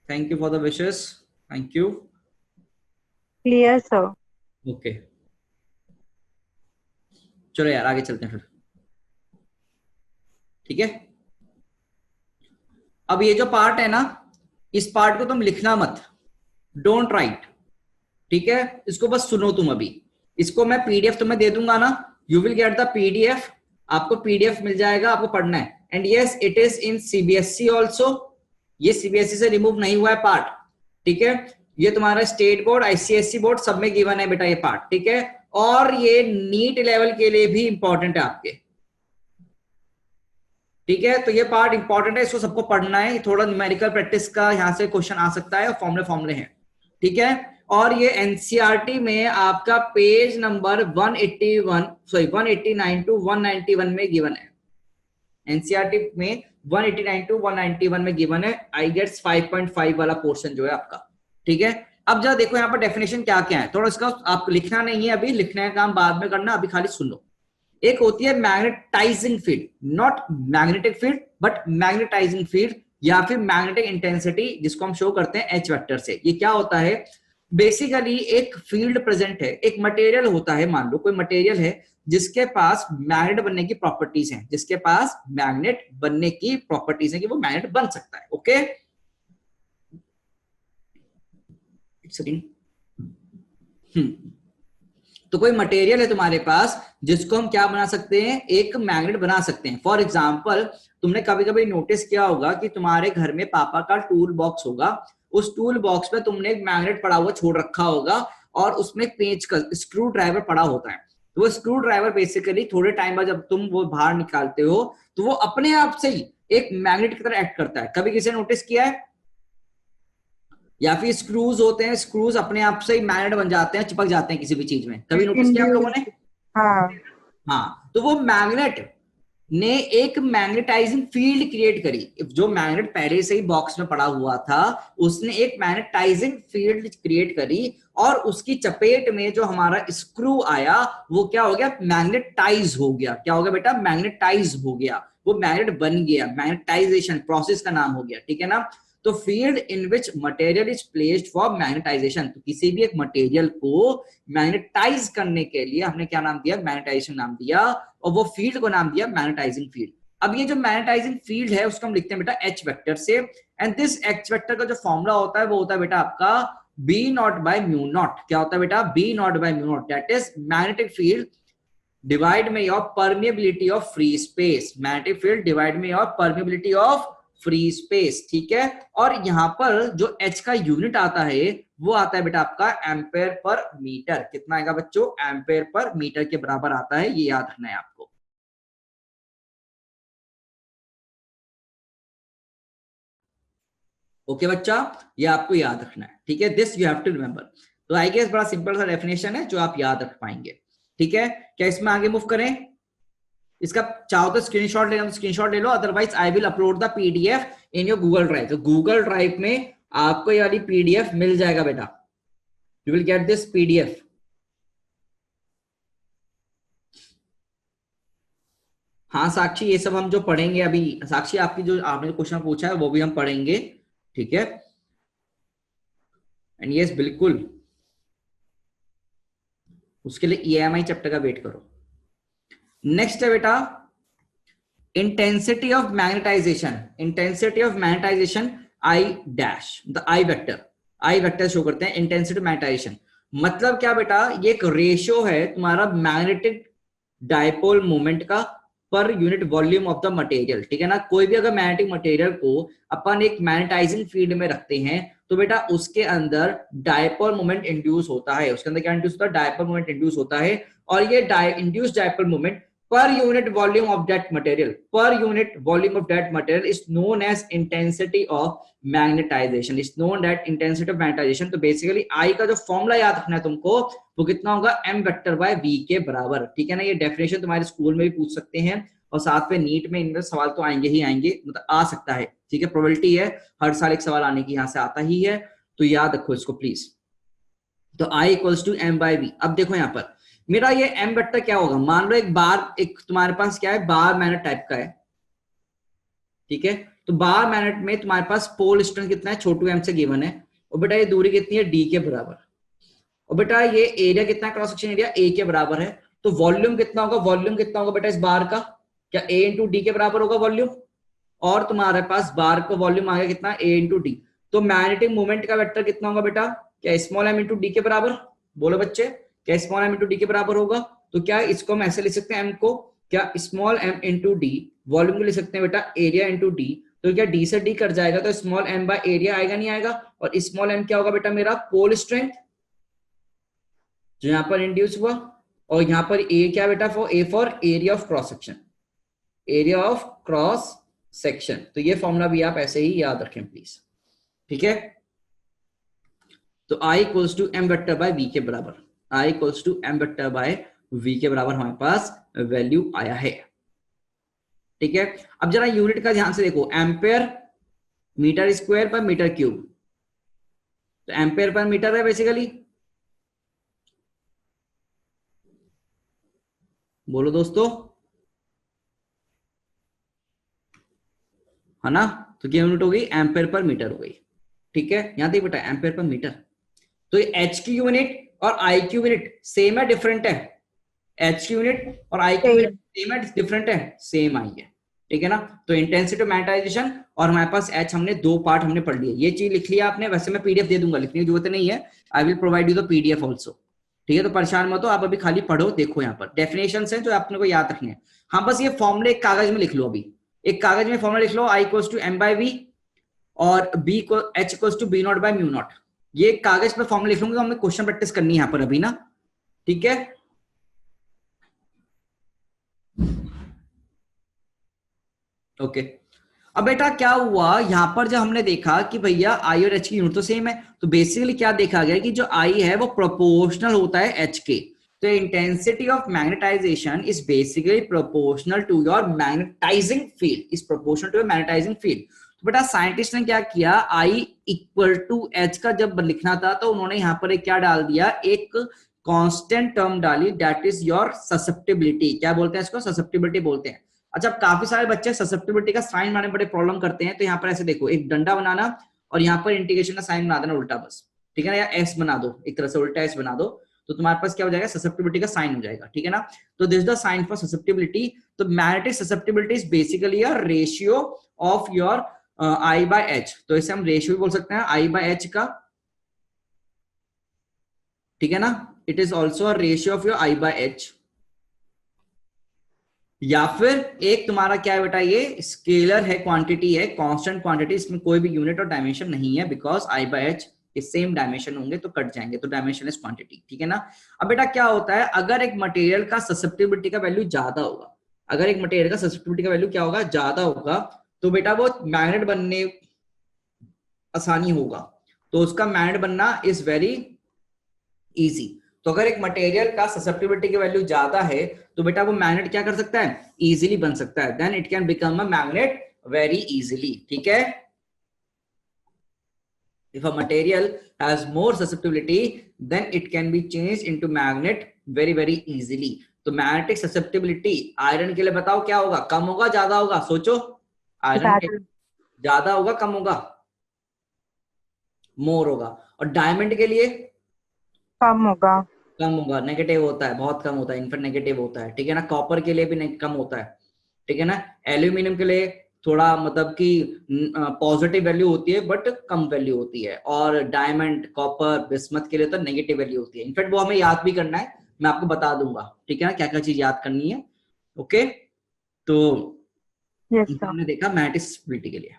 Thank you for the wishes. Thank you. Clear, sir. Okay चलो यार आगे चलते हैं फिर। ठीक है। अब ये जो पार्ट है ना, इस पार्ट को तुम लिखना मत, डोंट राइट। ठीक है, इसको बस सुनो तुम। अभी इसको मैं पीडीएफ तुम्हें दे दूंगा ना, you will get the PDF. आपको पीडीएफ मिल जाएगा, आपको पढ़ना है। And yes it is in CBSE also. ये सीबीएसई से रिमूव नहीं हुआ है पार्ट। ठीक है, ये तुम्हारा स्टेट बोर्ड आईसीएसई बोर्ड सब में गिवन है बेटा ये पार्ट। ठीक है, और ये नीट लेवल के लिए भी इंपॉर्टेंट है आपके। ठीक है, तो ये पार्ट इंपॉर्टेंट है, इसको सबको पढ़ना है। थोड़ा न्यूमेरिकल प्रैक्टिस का यहाँ से क्वेश्चन आ सकता है, और फॉर्मुले हैं। ठीक है, और ये एनसीईआरटी में आपका पेज नंबर 189 टू 191 में गिवन है। एनसीईआरटी में 189 टू 191 में गिवन है। आई गेट्स 5.5 वाला पोर्शन जो है आपका। ठीक है, अब जरा देखो यहाँ पर डेफिनेशन क्या क्या है। थोड़ा इसका आप लिखना नहीं है अभी, लिखने का काम बाद में करना, अभी खाली सुन लो। एक होती है magnetising field, not magnetic field but magnetising field, या फिर मैग्नेटिक इंटेंसिटी, जिसको हम शो करते हैं एच वेक्टर से। ये क्या होता है? बेसिकली एक फील्ड प्रेजेंट है, एक मटेरियल होता है, मान लो कोई मटेरियल है जिसके पास मैग्नेट बनने की प्रॉपर्टीज हैं, जिसके पास मैग्नेट बनने की प्रॉपर्टीज है कि वो मैग्नेट बन सकता है। ओके, तो कोई मटेरियल है तुम्हारे पास जिसको हम क्या बना सकते हैं? एक मैग्नेट बना सकते हैं। फॉर एग्जाम्पल, तुमने कभी कभी नोटिस किया होगा कि तुम्हारे घर में पापा का टूल बॉक्स होगा, उस टूल बॉक्स में तुमने एक मैग्नेट पड़ा हुआ छोड़ रखा होगा, और उसमें पेंच का स्क्रू ड्राइवर पड़ा होता है। तो वो स्क्रू ड्राइवर बेसिकली थोड़े टाइम बाद जब तुम वो बाहर निकालते हो तो वो अपने आप से ही एक मैग्नेट की तरह एक्ट करता है। कभी किसी ने नोटिस किया है? या फिर स्क्रूज होते हैं, स्क्रूज अपने आप से ही मैग्नेट बन जाते हैं, चिपक जाते हैं किसी भी चीज में। कभी नोटिस किया आप लोगों ने? हाँ हाँ, तो वो मैग्नेट ने एक मैग्नेटाइजिंग फील्ड क्रिएट करी। जो मैग्नेट पहले से ही बॉक्स में पड़ा हुआ था उसने एक मैग्नेटाइजिंग फील्ड क्रिएट करी, और उसकी चपेट में जो हमारा स्क्रू आया वो क्या हो गया? मैग्नेटाइज हो गया। क्या हो गया बेटा? मैग्नेटाइज हो गया, वो मैग्नेट बन गया। मैग्नेटाइजेशन प्रोसेस का नाम हो गया। ठीक है ना। तो field in which material is placed for magnetisation, तो किसी भी एक मटेरियल को मैग्नेटाइज करने के लिए हमने क्या नाम दिया? मैग्नेटाइजेशन नाम दिया, और वो फील्ड को नाम दिया मैग्नेटाइजिंग फील्ड। अब ये जो मैग्नेटाइजिंग फील्ड है उसको हम लिखते हैं बेटा एच वेक्टर से। एंड दिस एच वेक्टर का जो फॉर्मूला होता है वो होता है बेटा आपका B not by mu naught. क्या होता है बेटा? B not by mu naught, that is magnetic field divide में your permeability of free space. Magnetic field divide में your permeability of free space. ठीक है, और यहां पर जो एच का यूनिट आता है वो आता है बेटा आपका एम्पेयर पर मीटर। कितना आएगा बच्चों? एम्पेयर पर मीटर के बराबर आता है, ये याद रखना है आपको। ओके बच्चा, ये आपको याद रखना है। ठीक है, this you have to remember. तो आई गेस बड़ा सिंपल सा डेफिनेशन है जो आप याद रख पाएंगे। ठीक है, क्या इसमें आगे मूव करें? इसका चाहो तो स्क्रीनशॉट लेना तो स्क्रीनशॉट ले लो, otherwise I will upload the PDF in your Google drive. तो गूगल ड्राइव में आपको ये वाली पीडीएफ मिल जाएगा बेटा, you will get this PDF. हाँ साक्षी, ये सब हम जो पढ़ेंगे अभी, साक्षी आपकी जो आपने क्वेश्चन पूछा है वो भी हम पढ़ेंगे। ठीक है, एंड यस बिल्कुल, उसके लिए ईएमआई चैप्टर का वेट करो। नेक्स्ट है बेटा intensity of magnetisation. Intensity of magnetisation I dash, the I vector show करते हैं इंटेंसिटी मैग्नेटाइजेशन। मतलब क्या बेटा, ये एक रेशियो है तुम्हारा मैग्नेटिक डायपोल मोमेंट का per unit volume of the material. ठीक है ना, कोई भी अगर मैग्नेटिक मटेरियल को अपन एक मैग्नेटाइजिंग फील्ड में रखते हैं तो बेटा उसके अंदर डायपोल मोमेंट इंड्यूस होता है। उसके अंदर क्या इंड्यूस होता है? डायपोल मोमेंट इंड्यूस होता है। और ये induce dipole moment per unit volume of that material is known as intensity of magnetization, is known that intensity of magnetization। तो बेसिकली I का जो फॉर्मूला याद रखना है तुमको, वो कितना होगा? m वेक्टर बाय v के बराबर। ठीक है ना, ये डेफिनेशन तुम्हारे स्कूल में भी पूछ सकते हैं और साथ में नीट में इनमें सवाल तो आएंगे ही आएंगे, मतलब आ सकता है। ठीक है, प्रोबेबिलिटी है हर साल एक सवाल आने की, यहाँ से आता ही है, तो याद रखो इसको प्लीज। तो I equals to m by v। अब देखो यहाँ पर मेरा ये m वेक्टर क्या होगा, मान लो एक बार, एक तुम्हारे पास क्या है, बार मैग्नेट टाइप का है। ठीक है, तो बार मैग्नेट में तुम्हारे पास पोल स्ट्रेंथ कितना है? छोटू m से गिवन है। और बेटा ये दूरी कितनी है? d के बराबर। और बेटा ये एरिया कितना है? क्रॉस सेक्शन एरिया a के बराबर है। तो वॉल्यूम कितना होगा? वॉल्यूम कितना होगा बेटा इस बार का? क्या a इंटू डी के बराबर होगा वॉल्यूम? और तुम्हारे पास बार का वॉल्यूम आ गया कितना? a into D. तो मैग्नेटिक मोमेंट का वेक्टर कितना होगा बेटा? क्या स्मॉल m इंटू डी के बराबर? बोलो बच्चे, क्या स्मॉल m इंटू डी के बराबर होगा? तो क्या इसको हम ऐसे लिख सकते हैं, m को क्या small m into D, volume को लिख सकते हैं बेटा एरिया इंटू डी। तो क्या d से d कट जाएगा तो स्मॉल m बाय एरिया आएगा, नहीं आएगा? और स्मॉल m क्या होगा बेटा? मेरा पोल स्ट्रेंथ जो यहाँ पर इंड्यूस हुआ। और यहाँ पर a क्या बेटा? For area of cross section, area of cross section. तो ये फॉर्मूला भी आप ऐसे ही याद रखें प्लीज। ठीक है, तो I equals to m vector by v के बराबर, I equals to m vector by v के बराबर हमारे पास वैल्यू आया है। ठीक है, अब जरा यूनिट का ध्यान से देखो, एम्पेयर मीटर स्क्वायर पर मीटर क्यूब। तो एम्पेयर पर मीटर है बेसिकली, बोलो दोस्तों, है ना? तो क्या यूनिट हो गई? एम्पेयर पर मीटर हो गई। ठीक है, यहां तक बेटा एम्पेयर पर मीटर। तो एच की यूनिट और आई की यूनिट सेम है डिफरेंट है? एच की यूनिट और आई की यूनिट सेम है डिफरेंट है? सेम आई है। ठीक है ना, तो इंटेंसिटी ऑफ मैग्नेटाइजेशन और हमारे पास एच, हमने दो पार्ट हमने पढ़ लिए। ये चीज लिख लिया आपने, वैसे मैं पीडीएफ दे दूंगा, लिखने की जरूरत नहीं है, I will provide you the PDF also. ठीक है, तो परेशान मत हो आप, अभी खाली पढ़ो, देखो यहाँ पर डेफिनेशन है जो आपने को याद रखने हैं। हाँ, बस ये फॉर्मूले एक कागज में लिख लो, अभी एक कागज में फॉर्मूला लिख लो, I equals to m by v और b को h equals to b naught by mu naught. ये कागज पर फॉर्मूला लिख लूंगा, हमें क्वेश्चन प्रैक्टिस करनी है यहाँ पर अभी ना। ठीक है, ओके। अब बेटा क्या हुआ यहाँ पर, जब हमने देखा कि भैया आई और एच की यूनिट तो सेम है, तो बेसिकली क्या देखा गया कि जो आई है वो प्रोपोर्शनल होता है एच के। तो intensity of magnetisation is basically proportional to your magnetising field, is proportional to your magnetising field. तो बेटा साइंटिस्ट ने क्या किया, आई इक्वल टू एच का जब लिखना था तो उन्होंने यहाँ पर एक क्या डाल दिया, एक कांस्टेंट टर्म डाली, दैट इज योर ससेप्टिबिलिटी। क्या बोलते हैं इसको? ससेप्टिबिलिटी बोलते हैं। अच्छा, काफी सारे बच्चे ससेप्टिबिलिटी का साइन बनाने में बड़े प्रॉब्लम करते हैं, तो यहाँ पर ऐसे देखो, एक डंडा बनाना और यहाँ पर इंटीग्रेशन का साइन बना देना उल्टा बस। ठीक है ना, या एस बना दो, एक तरह से उल्टा एस बना दो, तो तुम्हारे पास क्या हो जाएगा? ससेप्टिबिलिटी का साइन हो जाएगा। ठीक है ना, तो this is the sign for susceptibility. तो magnetic susceptibility is basically a ratio of your I by H. तो इसे हम रेशियो भी बोल सकते हैं आई बाय एच का। ठीक है ना, it is also a ratio of your I by H. या फिर एक तुम्हारा क्या है बेटा, ये स्केलर है, क्वांटिटी है, कांस्टेंट क्वांटिटी, इसमें कोई भी यूनिट और डायमेंशन नहीं है, because I by H same dimension होंगे तो कट जाएंगे, तो डायमेंशन इज क्वांटिटी। ठीक है ना। अब बेटा क्या होता है, अगर एक मटेरियल का ससेप्टिबिलिटी का वैल्यू ज्यादा होगा, अगर एक मटेरियल का ससेप्टिबिलिटी का वैल्यू क्या होगा, ज्यादा होगा, तो बेटा वो मैग्नेट बनने आसानी होगा, तो उसका मैग्नेट बनना इज वेरी इजी। तो अगर एक मटेरियल का ससेप्टिबिलिटी की वैल्यू ज्यादा है तो बेटा वो मैग्नेट क्या कर सकता है, इजीली बन सकता है, then it can become a magnet very easily. ठीक है, if a material has more susceptibility then it can be changed into magnet very easily। तो मैग्नेटिक ससेप्टिबिलिटी आयरन के लिए बताओ क्या होगा, कम होगा ज्यादा होगा, सोचो। आयरन के ज्यादा होगा कम होगा, मोर होगा। और डायमंड के लिए कम होगा। कम होगा, नेगेटिव होता है, बहुत कम होता है, इनफैक्ट नेगेटिव होता है। ठीक है ना, कॉपर के लिए भी कम होता है। ठीक है ना, एल्यूमिनियम के लिए थोड़ा मतलब कि पॉजिटिव वैल्यू होती है बट कम वैल्यू होती है, और डायमंड, कॉपर, बिस्मथ के लिए तो नेगेटिव वैल्यू होती है। इनफैक्ट वो हमें याद भी करना है, मैं आपको बता दूंगा। ठीक है ना, क्या क्या चीज याद करनी है। ओके, तो हमने देखा मैग्नेटिक के लिए।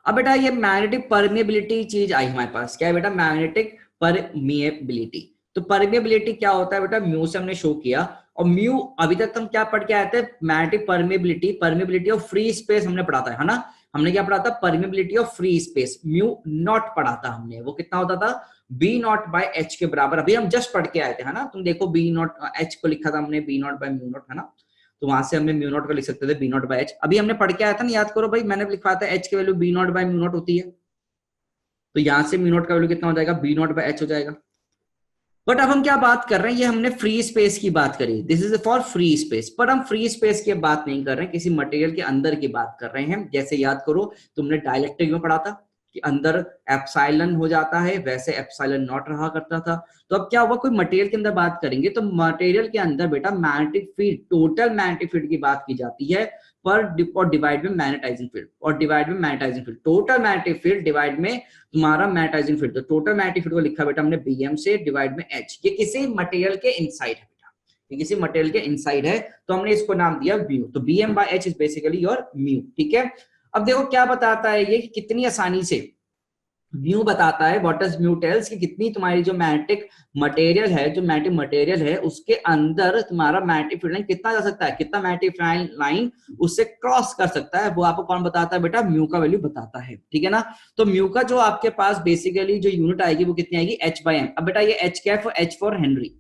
अब बेटा ये मैग्नेटिक परमिएबिलिटी चीज आई हमारे पास, क्या है बेटा, मैग्नेटिक परमिएबिलिटी। तो परमिएबिलिटी क्या होता है बेटा, म्यू से हमने शो किया, और म्यू अभी तक हम क्या पढ़ के आए थे, magnetic permeability, permeability of free space हमने पढ़ा था, है ना। हमने क्या पढ़ा था, permeability of free space, mu naught पढ़ा था हमने, वो कितना होता था, बी नॉट बाय एच के बराबर। अभी हम जस्ट पढ़ के आए थे, है ना, तुम देखो बी नॉट, एच को लिखा था हमने B not by mu not, है ना, तो वहां से हमने म्यू नॉट को लिख सकते थे बी नॉट बाय एच। अभी हमने पढ़ के आया था ना, याद करो भाई, मैंने लिखवाया था एच की value B not by mu not होती है, तो यहां से म्यू नॉट का वैल्यू कितना हो जाएगा, बी नॉट बाय एच हो जाएगा। बट अब हम क्या बात कर रहे हैं, ये हमने फ्री स्पेस की बात करी, this is for free space, पर हम फ्री स्पेस की बात नहीं कर रहे हैं, किसी मटेरियल के अंदर की बात कर रहे हैं। जैसे याद करो तुमने डाइलेक्ट्रिक में पढ़ा था कि अंदर एप्सिलॉन हो जाता है, वैसे एप्सिलॉन नॉट रहा करता था। तो अब क्या हुआ, कोई मटेरियल के अंदर बात करेंगे तो मटेरियल के अंदर बेटा magnetic field, total magnetic field की बात की जाती है, पर और डिवाइड में मैग्नेटाइजिंग फील्ड, और डिवाइड में magnetising field, total magnetic field divide में तुम्हारा मैग्नेटाइजिंग फील्ड। तो टोटल मैग्नेटिक फील्ड को लिखा बेटा हमने बीएम से, डिवाइड में एच। ये किसी मटेरियल के इनसाइड है बेटा, ये किसी मटेरियल के इनसाइड है, तो हमने इसको नाम दिया म्यू। तो BM by H is basically your mu. ठीक है, अब देखो क्या बताता है ये, कितनी आसानी से म्यू बताता है, व्हाट डज म्यू टेल्स, कि कितनी तुम्हारी जो मैग्नेटिक मटेरियल है, जो मैग्नेटिक मटेरियल है उसके अंदर तुम्हारा मैग्नेटिक फील्ड लाइन कितना जा सकता है, कितना मैग्नेटिक लाइन उससे क्रॉस कर सकता है, वो आपको कौन बताता है बेटा, म्यू का वैल्यू बताता है। ठीक है ना, तो म्यू का जो आपके पास बेसिकली जो यूनिट आएगी वो कितनी आएगी, एच बाय एम। अब बेटा ये एच क्या है, एच फॉर हेनरी।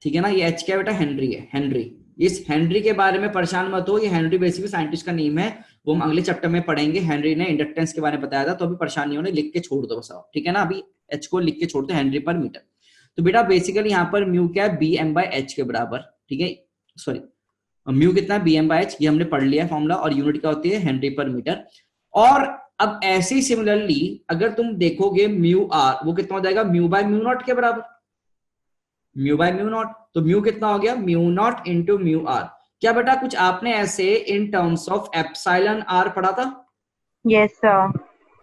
ठीक है ना, ये एच क्या बेटा, हेनरी है, हेनरी। इस हेनरी के बारे में परेशान मत हो, ये हेनरी बेसिकली साइंटिस्ट का नेम है, वो हम अगले चैप्टर में पढ़ेंगे। हेनरी ने इंडक्टेंस के बारे में बताया था, तो अभी परेशान नहीं होने, लिख के छोड़ दो बस आप। ठीक है ना, अभी एच को लिख के छोड़ दो, हेनरी पर मीटर। तो बेटा बेसिकली यहाँ पर म्यू क्या है, बी एम बाय एच के बराबर। ठीक है, सॉरी म्यू कितना है, बी एम बाय एच, ये हमने पढ़ लिया फॉर्मूला, और यूनिट क्या होती है, हेनरी पर मीटर। और अब ऐसे ही सिमिलरली अगर तुम देखोगे म्यू आर, वो कितना हो जाएगा, म्यू बाय म्यू नॉट के बराबर, म्यू बाय म्यू नॉट। तो म्यू कितना हो गया, mu not into mu R. क्या बेटा कुछ आपने ऐसे in terms of epsilon R पढ़ा था? Yes sir.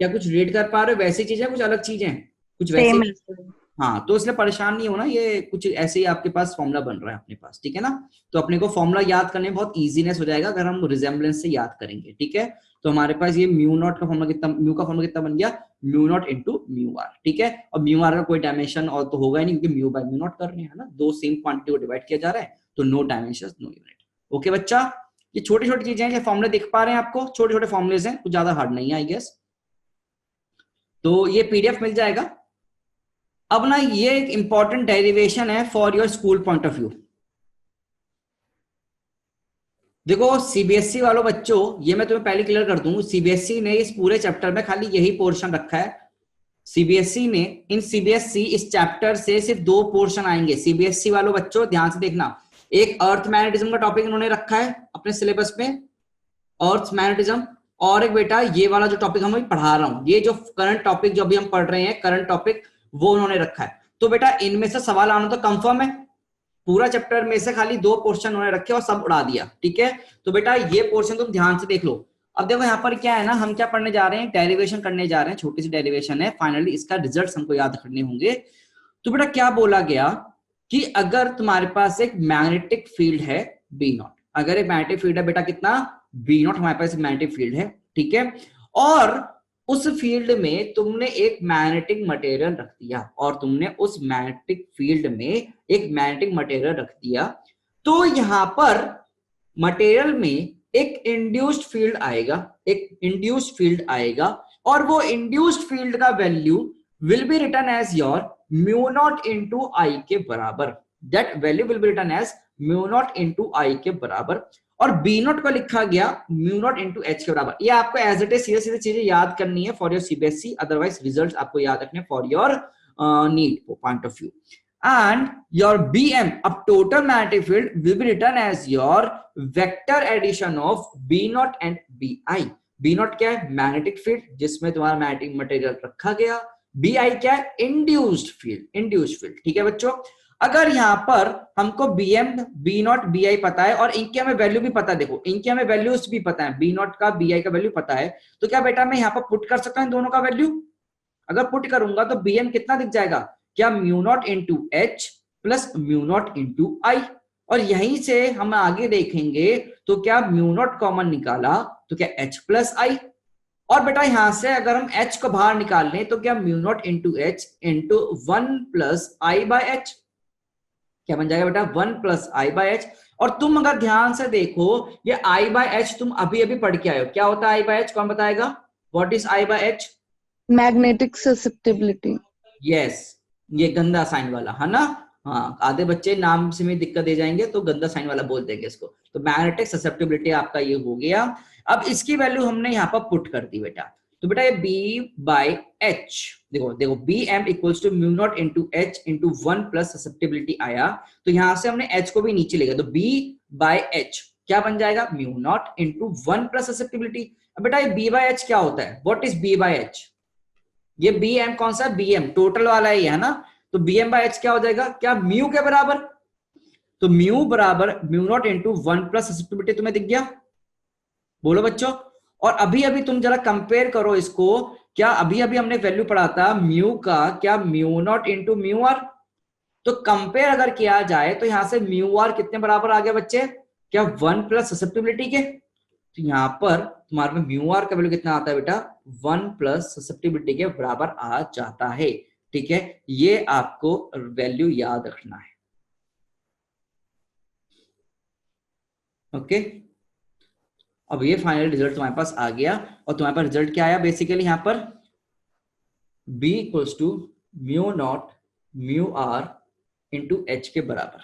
क्या कुछ रीड कर पा रहे हो, वैसी चीजें कुछ अलग चीजें, कुछ वैसे? हाँ, तो इसलिए परेशान नहीं होना, ये कुछ ऐसे ही आपके पास फॉर्मूला बन रहा है अपने पास। ठीक है ना, तो अपने को फॉर्मूला याद करने में बहुत इजीनेस हो जाएगा अगर हम रिजेम्बलेंस से याद करेंगे। ठीक है, तो हमारे पास ये म्यू नॉट का फॉर्मूला कितना, म्यू का फॉर्मूला कितना बन गया, mu not into mu R. ठीक है, और म्यू आर का कोई डायमेंशन और तो होगा ही नहीं, क्योंकि म्यू बाय म्यू नॉट कर रहे हैं, है ना, दो सेम क्वांटिटी को डिवाइड किया जा रहा है, तो no dimension no unit. Okay बच्चा, ये छोटी छोटी चीजें हैं, फॉर्मूले दिख पा रहे हैं आपको, छोटे छोटे फॉर्मुलेज हैं, कुछ ज्यादा हार्ड नहीं है आई गेस। तो ये पीडीएफ मिल जाएगा। अब ना ये एक इंपॉर्टेंट डेरिवेशन है for your school point of view. देखो सीबीएसई वालों बच्चों, ये मैं तुम्हें पहले क्लियर कर दूं, सीबीएसई ने इस पूरे चैप्टर में खाली यही पोर्शन रखा है। सीबीएसई ने सीबीएसई इस चैप्टर से सिर्फ दो पोर्शन आएंगे। सीबीएसई वालों बच्चों ध्यान से देखना, एक अर्थ मैग्नेटिज्म का टॉपिक इन्होंने रखा है अपने सिलेबस में, अर्थ मैग्नेटिज्म, और एक बेटा ये वाला जो टॉपिक हम अभी पढ़ा रहा हूं, ये जो करंट टॉपिक जो अभी हम पढ़ रहे हैं, करंट टॉपिक, वो उन्होंने रखा है। तो बेटा इनमें से सवाल आना तो कंफर्म है, पूरा चैप्टर में से खाली दो पोर्शन उन्होंने रखे और सब उड़ा दिया। ठीक है, तो बेटा ये पोर्शन तुम ध्यान से देख लो। अब देखो यहाँ पर क्या है ना, हम क्या पढ़ने जा रहे हैं, डेरिवेशन करने जा रहे हैं, छोटी सी डेरिवेशन है, फाइनली इसका रिजल्ट हमको याद करने होंगे। तो बेटा क्या बोला गया कि अगर तुम्हारे पास एक मैग्नेटिक फील्ड है बी नॉट, अगर एक मैग्नेटिक फील्ड है बेटा कितना, बी नॉट हमारे पास मैग्नेटिक फील्ड है। ठीक है, और उस फील्ड में तुमने एक मैग्नेटिक मटेरियल रख दिया, और तुमने उस मैग्नेटिक फील्ड में एक मैग्नेटिक मटेरियल रख दिया, तो यहां पर मटेरियल में एक इंड्यूस्ड फील्ड आएगा, एक इंड्यूस्ड फील्ड आएगा, और वो इंड्यूस्ड फील्ड का value will be written as your mu naught into I के बराबर. That value will be written as mu naught into I के बराबर, और b नॉट को लिखा गया mu naught into h के बराबर. ये आपको एज इट इज सीधे सीधे चीजें याद करनी है for your CBSE, otherwise results आपको याद रखने for your need point of view. And your BM, अब total magnetic field will be written as your vector addition of B naught and BI. B naught क्या है? Magnetic field, जिसमें तुम्हारा magnetic material रखा गया. BI क्या है? Induced field. Induced field. ठीक है बच्चों. अगर यहाँ पर हमको BM, B naught, BI पता है और इनके हमें वैल्यू भी पता है, देखो इनके हमें वैल्यूज भी पता है, B naught का BI का वैल्यू पता है, तो क्या बेटा मैं यहाँ पर पुट कर सकता हूँ दोनों का वैल्यू? अगर पुट करूंगा तो BM कितना दिख जाएगा? क्या mu not into H plus mu not into I, और यहीं से हम आगे देखेंगे तो क्या म्यू नॉट कॉमन निकाला तो क्या एच प्लस आई, और बेटा यहां से अगर हम एच को बाहर निकाल लें तो क्या mu not into H into 1 plus I by H, क्या बन जाएगा बेटा 1 प्लस आई बाय एच. और तुम अगर ध्यान से देखो ये आई बाय एच तुम अभी अभी पढ़ के आए हो, क्या होता है आई बाय एच? कौन बताएगा? What is I by H? Magnetic susceptibility. Yes, ये गंदा साइन वाला है ना. हाँ, आधे बच्चे नाम से में दिक्कत दे जाएंगे तो गंदा साइन वाला बोल देंगे इसको. तो मैग्नेटिक ससेप्टिबिलिटी आपका ये हो गया. अब इसकी वैल्यू हमने यहाँ पर पुट कर दी बेटा, तो बेटा ये B बाय एच, देखो देखो B M equals to mu not into H into 1 plus susceptibility आया, तो यहां से हमने एच को भी नीचे ले गया, तो B बाय एच क्या बन जाएगा? Mu naught into 1 plus susceptibility. अब बेटा ये B बाय एच क्या होता है? What is B by H? ये बी एम कौन सा? बी एम टोटल वाला ही है ना, तो बी एम बाय एच क्या हो जाएगा? क्या म्यू के बराबर? तो म्यू बराबर mu naught into 1 plus susceptibility. तुम्हें दिख गया? बोलो बच्चों. और अभी अभी तुम जरा कंपेयर करो इसको, क्या अभी अभी हमने वैल्यू पढ़ा था म्यू का, क्या mu not into mu R, तो कंपेयर अगर किया जाए तो यहां से म्यू आर कितने बराबर आ गया बच्चे? क्या 1 प्लस ससेप्टिबिलिटी के. तो यहां पर तुम्हारे म्यू आर का वैल्यू कितना आता है बेटा? 1 प्लस ससेप्टिबिलिटी के बराबर आ जाता है. ठीक है, ये आपको वैल्यू याद रखना है. ओके, अब ये फाइनल रिजल्ट तुम्हारे पास आ गया, और तुम्हारे पास रिजल्ट क्या आया बेसिकली यहाँ पर? B equals to mu not mu R into H के बराबर.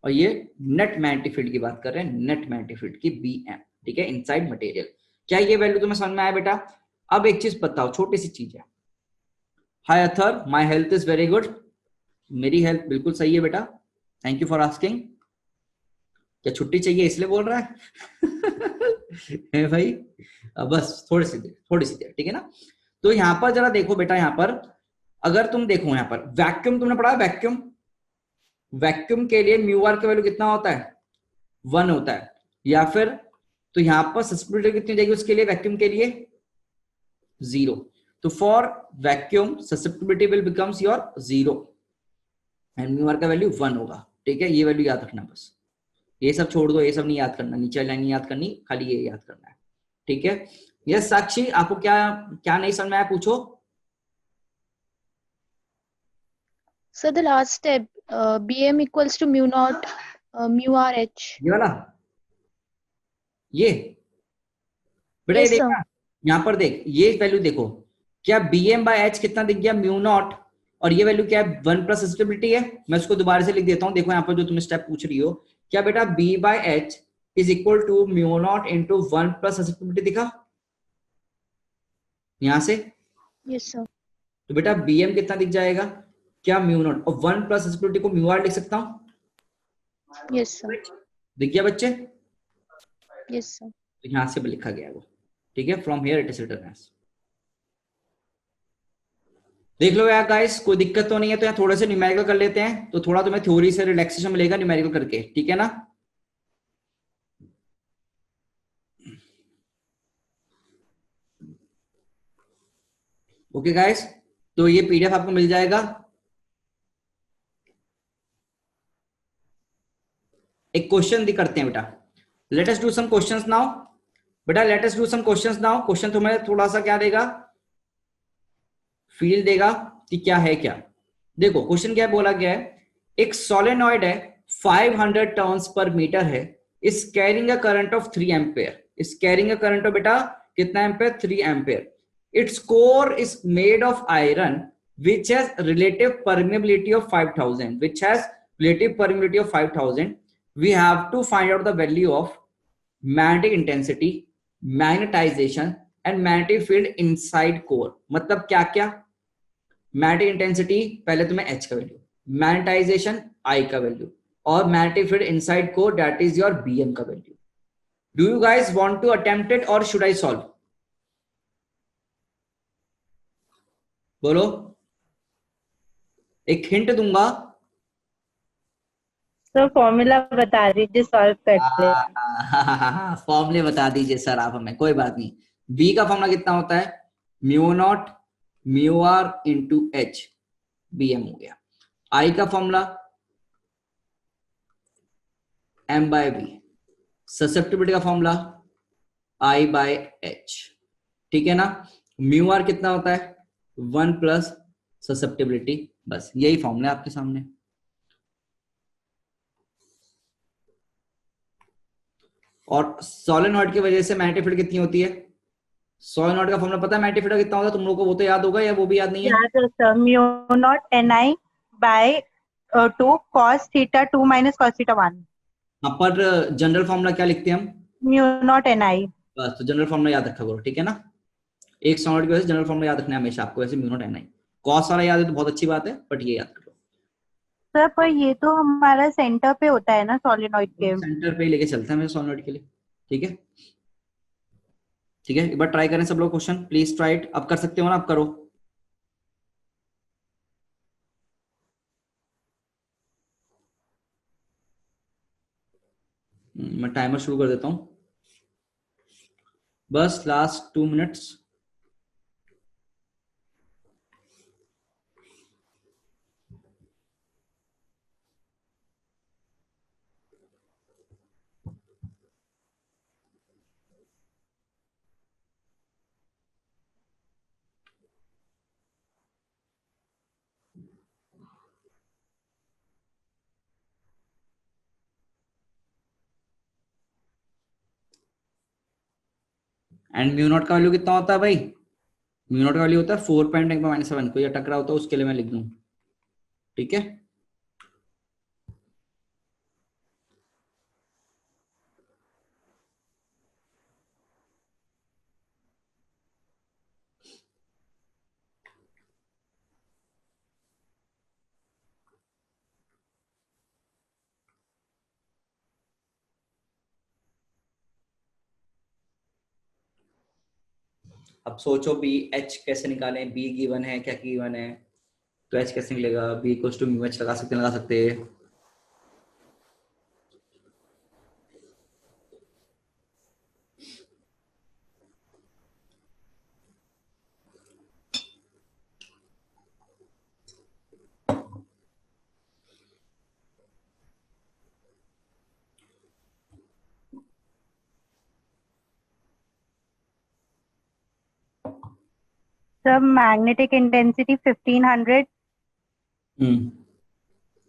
और ये नेट मैग्नेटिक फील्ड की बात कर रहे हैं, नेट मैग्नेटिक फील्ड की BM. ठीक है, इनसाइड मटेरियल. क्या ये वैल्यू तुम्हें समझ में आया बेटा? अब एक चीज बताओ, छोटी सी चीज है. Hi Athar, my health is very good. मेरी हेल्थ बिल्कुल सही है बेटा, थैंक यू फॉर आस्किंग. क्या छुट्टी चाहिए इसलिए बोल रहा है भाई? बस थोड़ी सी देर, ठीक है ना. तो यहां पर जरा देखो बेटा, यहां पर अगर तुम देखो यहाँ पर वैक्यूम तुमने पढ़ा है, वैक्यूम के लिए म्यू आर का वैल्यू कितना होता है? 1 होता है. या फिर तो यहां पर ससेप्टिबिलिटी कितनी जाएगी उसके लिए? वैक्यूम के लिए 0. तो for vacuum susceptibility will becomes your 0 and mu R का वैल्यू 1 होगा. ठीक है, ये वैल्यू याद रखना. बस ये सब छोड़ दो, ये सब नहीं याद करना, नीचे लाइन नहीं याद करनी, खाली ये याद करना है. ठीक है. यस साक्षी, आपको क्या क्या नहीं समझ में आया पूछो. So the last step, BM equals to mu naught mu RH. ये वाला, ये बेटा ये Yes, sir. देखना, यहाँ पर देख, ये वैल्यू देखो, क्या BM बाय एच कितना दिख गया? म्यू नॉट, और ये वैल्यू क्या है? 1 प्लस ससेप्टिबिलिटी है. मैं उसको दोबारा से लिख देता हूँ. देखो यहाँ पर जो तुम स्टेप पूछ रही हो, क्या बेटा B by H is equal to mu not into 1 plus susceptibility दिखा यहां से? Yes, sir. तो बेटा BM कितना दिख जाएगा? क्या म्यू नॉट, और 1 प्लस ससेप्टिबिलिटी को म्यू आर लिख सकता हूं. Yes, sir. दिख गया बच्चे? Yes, sir. तो यहां से भी लिखा गया है वो. ठीक है, from here it is written as. देख लो यार गाइस, कोई दिक्कत तो नहीं है. तो यहाँ थोड़े से न्यूमेरिकल कर लेते हैं, तो थोड़ा तुम्हें थ्योरी से रिलैक्सेशन मिलेगा न्यूमेरिकल करके. ठीक है ना. ओके गाइस, तो ये पीडीएफ आपको मिल जाएगा. एक क्वेश्चन दी करते हैं बेटा. Let us do some questions now. बेटा let us do some questions now. Question तुम्हें थोड़ा सा क्या देगा? फील देगा कि क्या है क्या. देखो क्वेश्चन क्या बोला गया है. एक सोलेनॉइड है, 500 टर्न्स पर मीटर है, is carrying a current of 3 ampere. Is carrying a current of बेटा कितना ampere? 3 ampere. Its core is made of iron which has relative permeability of 5000, which has relative permeability of 5000. We have to find out the value of magnetic intensity, magnetization and magnetic field inside core. मतलब क्या क्या? Magnetic intensity पहले तुम्हें H का value, magnetisation I का value और magnetic field inside core that is your BM का value. Do you guys want to attempt it or should I solve? बोलो, एक हिंट दूंगा. सर फॉर्मूला बता दीजिए, सॉल्व करते हैं. फॉर्मूले बता दीजिए सर आप हमें, कोई बात नहीं. B का फॉर्मूला कितना होता है? Mu not mu R into H, BM हो गया. I का formula M by B. Susceptibility का फॉर्मूला I बाय H. ठीक है ना. म्यू आर कितना होता है? 1 प्लस ससेप्टिबिलिटी. बस यही फॉर्मूला आपके सामने. और सोलेनॉइड की वजह से मैग्नेटिक फील्ड कितनी होती है? सोलेनॉइड का फॉर्मूला पता है मैग्नेटिक फील्ड कितना होता है? तुम लोगों को वो तो याद होगा या वो भी याद नहीं है? याद है sir, mu not NI by 2 cos theta 2 minus cos theta 1. यहाँ पर जनरल फॉर्मूला क्या लिखते हैं हम? Mu not NI. बस तो जनरल फॉर्मूला याद रखा करो, ठीक है ना. एक सोलेनॉइड की वजह से जनरल फॉर्मूला याद रखना है हमेशा आपको. वैसे म्यू नॉट NI कॉस वाला याद है तो बहुत अच्छी बात है, बट ये याद करो. सर पर ये तो हमारा सेंटर पे होता है ना सोलेनॉइड के. सेंटर पे ही लेके चलते हैं मेरे सोलेनॉइड के लिए. ठीक है, ठीक है. एक बार ट्राई करें सब लोग क्वेश्चन, प्लीज ट्राई इट. अब कर सकते हो ना, आप करो. मैं टाइमर शुरू कर देता हूं. बस last 2 minutes. And mu not का वैल्यू कितना होता है भाई? म्यू नॉट का वैल्यू होता है 4.10⁻⁷. कोई टकरा होता है उसके लिए मैं लिख दूं. ठीक है. अब सोचो बी एच कैसे निकालें. बी गिवन है, क्या गिवन है? तो एच कैसे निकलेगा? B equals to mu H लगा सकते हैं. Sir magnetic intensity 1500.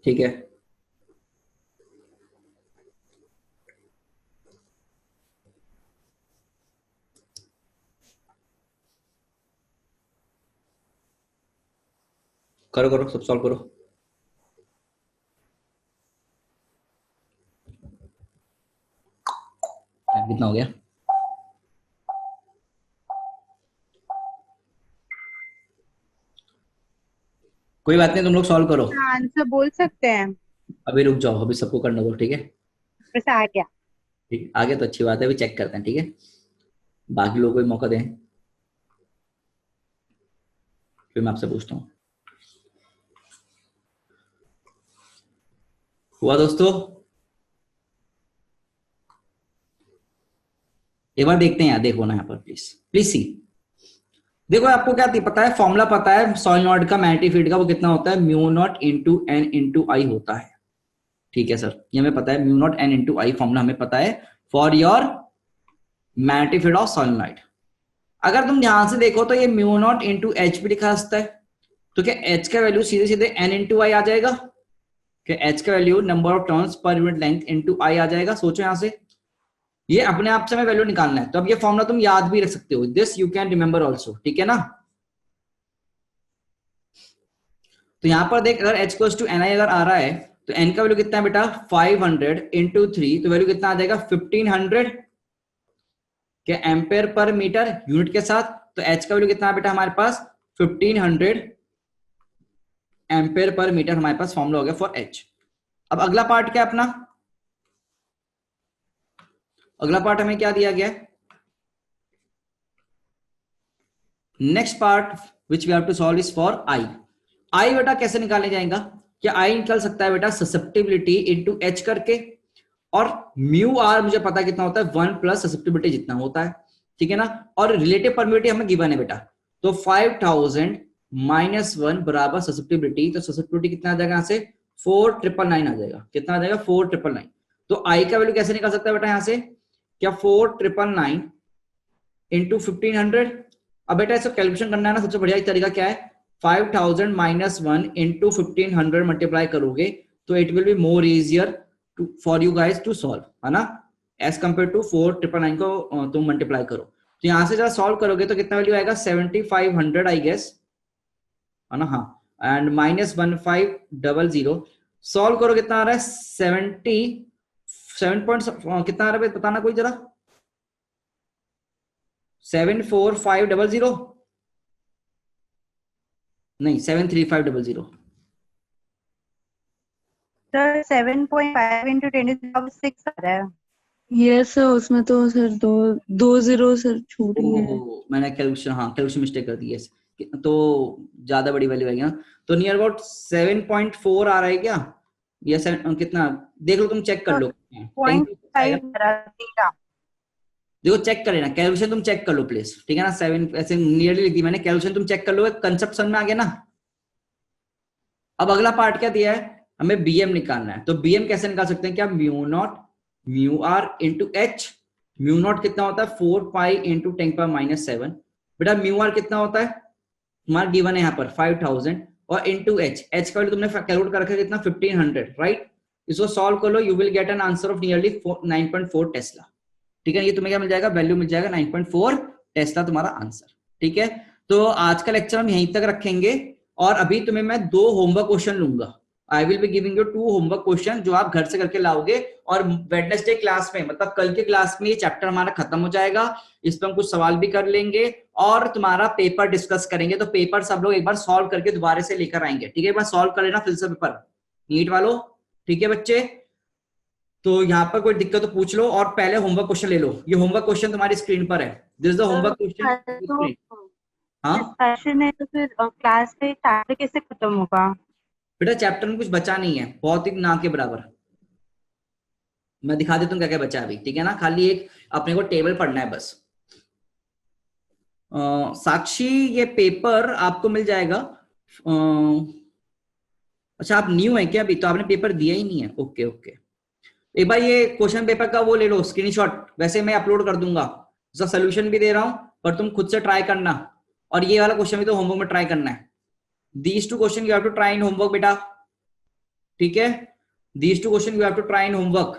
ठीक है. करो करो, सब सॉल्व करो. कितना हो गया? कोई बात नहीं, तुम लोग सॉल्व करो. आंसर बोल सकते हैं. अभी रुक जाओ, अभी सबको करने दो. ठीक है, बस आ गया. ठीक, आगे तो अच्छी बात है. अभी चेक करते हैं. ठीक है, बाकी लोगों को भी मौका दें. फिर मैं आपसे पूछता हूँ. हुआ दोस्तों? एक बार देखते हैं यार, देखो ना यहाँ पर प्लीज प्लीज सी. देखो आपको क्या पता है? फॉर्मूला पता है सोलेनॉइड का मैग्नेटिक फील्ड का. वो कितना होता है? Mu not into N into I होता है. ठीक है सर, ये हमें पता है. Mu naught N into I formula हमें पता है for your magnetic field of solenoid. अगर तुम ध्यान से देखो तो ये म्यू नॉट इंटू एच भी लिखा सकता है. तो क्या एच का वैल्यू सीधे सीधे एन इंटू आई आ जाएगा? क्या एच का value number of turns per unit length into I आ जाएगा? सोचो यहां से. ये अपने आप से हमें वैल्यू निकालना है। तो अब ये फॉर्मूला तुम याद भी रख सकते हो, this you can remember also, ठीक है ना। तो यहां पर देख, अगर h इक्वल्स टू ni अगर आ रहा है तो n का वैल्यू कितना है बेटा 500 इंटू 3, तो वैल्यू कितना आ जाएगा 1500 के एम्पेयर पर मीटर यूनिट के साथ। तो h का वैल्यू कितना है बेटा हमारे पास 1500 एम्पेयर पर मीटर, हमारे पास फॉर्मूला हो गया फॉर h। अब अगला पार्ट क्या अपना, अगला पार्ट हमें क्या दिया गया है, next part which we have to solve is for i। i बेटा कैसे निकालने जाएगा, क्या i निकल सकता है बेटा ससेप्टिबिलिटी इंटू h करके, और म्यू आर मुझे पता कितना होता है 1 प्लस ससेप्टिबिलिटी जितना होता है, ठीक है ना। और रिलेटिव परमिटिविटी हमें गिवन है बेटा, तो 5000 माइनस 1 बराबर ससेप्टिबिलिटी, तो ससेप्टिबिलिटी कितना आ जाएगा यहाँ से 4999 आ जाएगा, कितना आ जाएगा 4999। तो i का वैल्यू कैसे निकल सकता है बेटा यहाँ से, क्या 4999 इंटू 1500। अब बेटा इसको कैलकुलेशन करना है ना, सबसे बढ़िया तरीका क्या है, 5000 माइनस 1 इंटू 1500 मल्टीप्लाई करोगे तो it will be more easier for you guys to solve, है ना, एज कंपेयर टू 4999 को तुम मल्टीप्लाई करो। तो यहां से जब सॉल्व करोगे तो कितना वैल्यू आएगा 7500 आई गेस, है ना, हाँ, एंड माइनस 1500 सॉल्व करो कितना आ रहा है 77 पॉइंट कितना आ रहा है बताना कोई जरा, 74500 नहीं 73500। सर 7.5 into 10 is now 6 आ रहा है। यस सर, उसमें तो सर दो जीरो सर छूट ही है। मैंने कैलकुलेशन, हाँ कैलकुलेशन मिस्टेक कर दी है, तो ज्यादा बड़ी वैल्यू आएगी ना, तो नियर अबाउट 7.4 आ रहा है क्या, या कितना देख लो, तुम चेक कर लो, 0.5 देखो चेक कर लेना, कैलकुलेशन तुम चेक कर लो प्लीज, ठीक है ना। 7 ऐसे नियरली लिख दी मैंने, कैलकुलेशन तुम चेक कर लो, कंसेप्ट समझ में आ गया ना। अब अगला पार्ट क्या दिया है, हमें बीएम निकालना है। तो बीएम कैसे निकाल सकते हैं, क्या mu not mu R into H, mu not कितना होता है 4 पाई इंटू 10⁻⁷। बेटा म्यू आर कितना होता है तुम्हारा गिवन है यहाँ पर 5000, और इंटू एच, एच का वैल्यू तुमने कैलकुलेट कर रखा है कितना 1500, राइट। इसको सॉल्व कर लो, you will get an answer of nearly 9.4 tesla, ठीक है। ये तुम्हें क्या मिल जाएगा, वैल्यू मिल जाएगा 9.4 टेस्ला तुम्हारा आंसर, ठीक है। तो आज का लेक्चर हम यहीं तक रखेंगे, और अभी तुम्हें मैं 2 होमवर्क क्वेश्चन लूंगा। I will be giving you 2 homework question जो आप घर से करके लाओगे, और वेडनेसडे क्लास में, मतलब कल के क्लास में ये चैप्टर हमारा खत्म हो जाएगा, इस पर हम कुछ सवाल भी कर लेंगे और तुम्हारा पेपर डिस्कस करेंगे। तो पेपर सब लोग एक बार सॉल्व करके दोबारा से लेकर आएंगे, ठीक है। एक बार सॉल्व कर लेना फिर से पेपर, नीट वालों, ठीक है बच्चे। तो यहाँ पर कोई दिक्कत तो पूछ लो, और पहले होमवर्क क्वेश्चन ले लो। ये होमवर्क क्वेश्चन तुम्हारी स्क्रीन पर है, this is the homework question. हाँ डिस्कशन है, तो फिर क्लास में चैप्टर कैसे खत्म होगा? बेटा चैप्टर में कुछ बचा नहीं है, बहुत ही ना के बराबर। मैं दिखा देता हूँ क्या क्या बचा है अभी, ठीक है ना। खाली एक अपने को टेबल पढ़ना है बस। साक्षी ये पेपर आपको मिल जाएगा। अच्छा आप न्यू है क्या अभी, तो आपने पेपर दिया ही नहीं है, ओके ओके। एक बार ये क्वेश्चन पेपर का वो ले लो स्क्रीनशॉट, वैसे मैं अपलोड कर दूंगा, उसका सोल्यूशन भी दे रहा हूं, पर तुम खुद से ट्राई करना। और ये वाला क्वेश्चन भी तो होमवर्क में ट्राई करना है। These 2 questions you have to try in homework बेटा, ठीक है। These 2 questions you have to try in homework.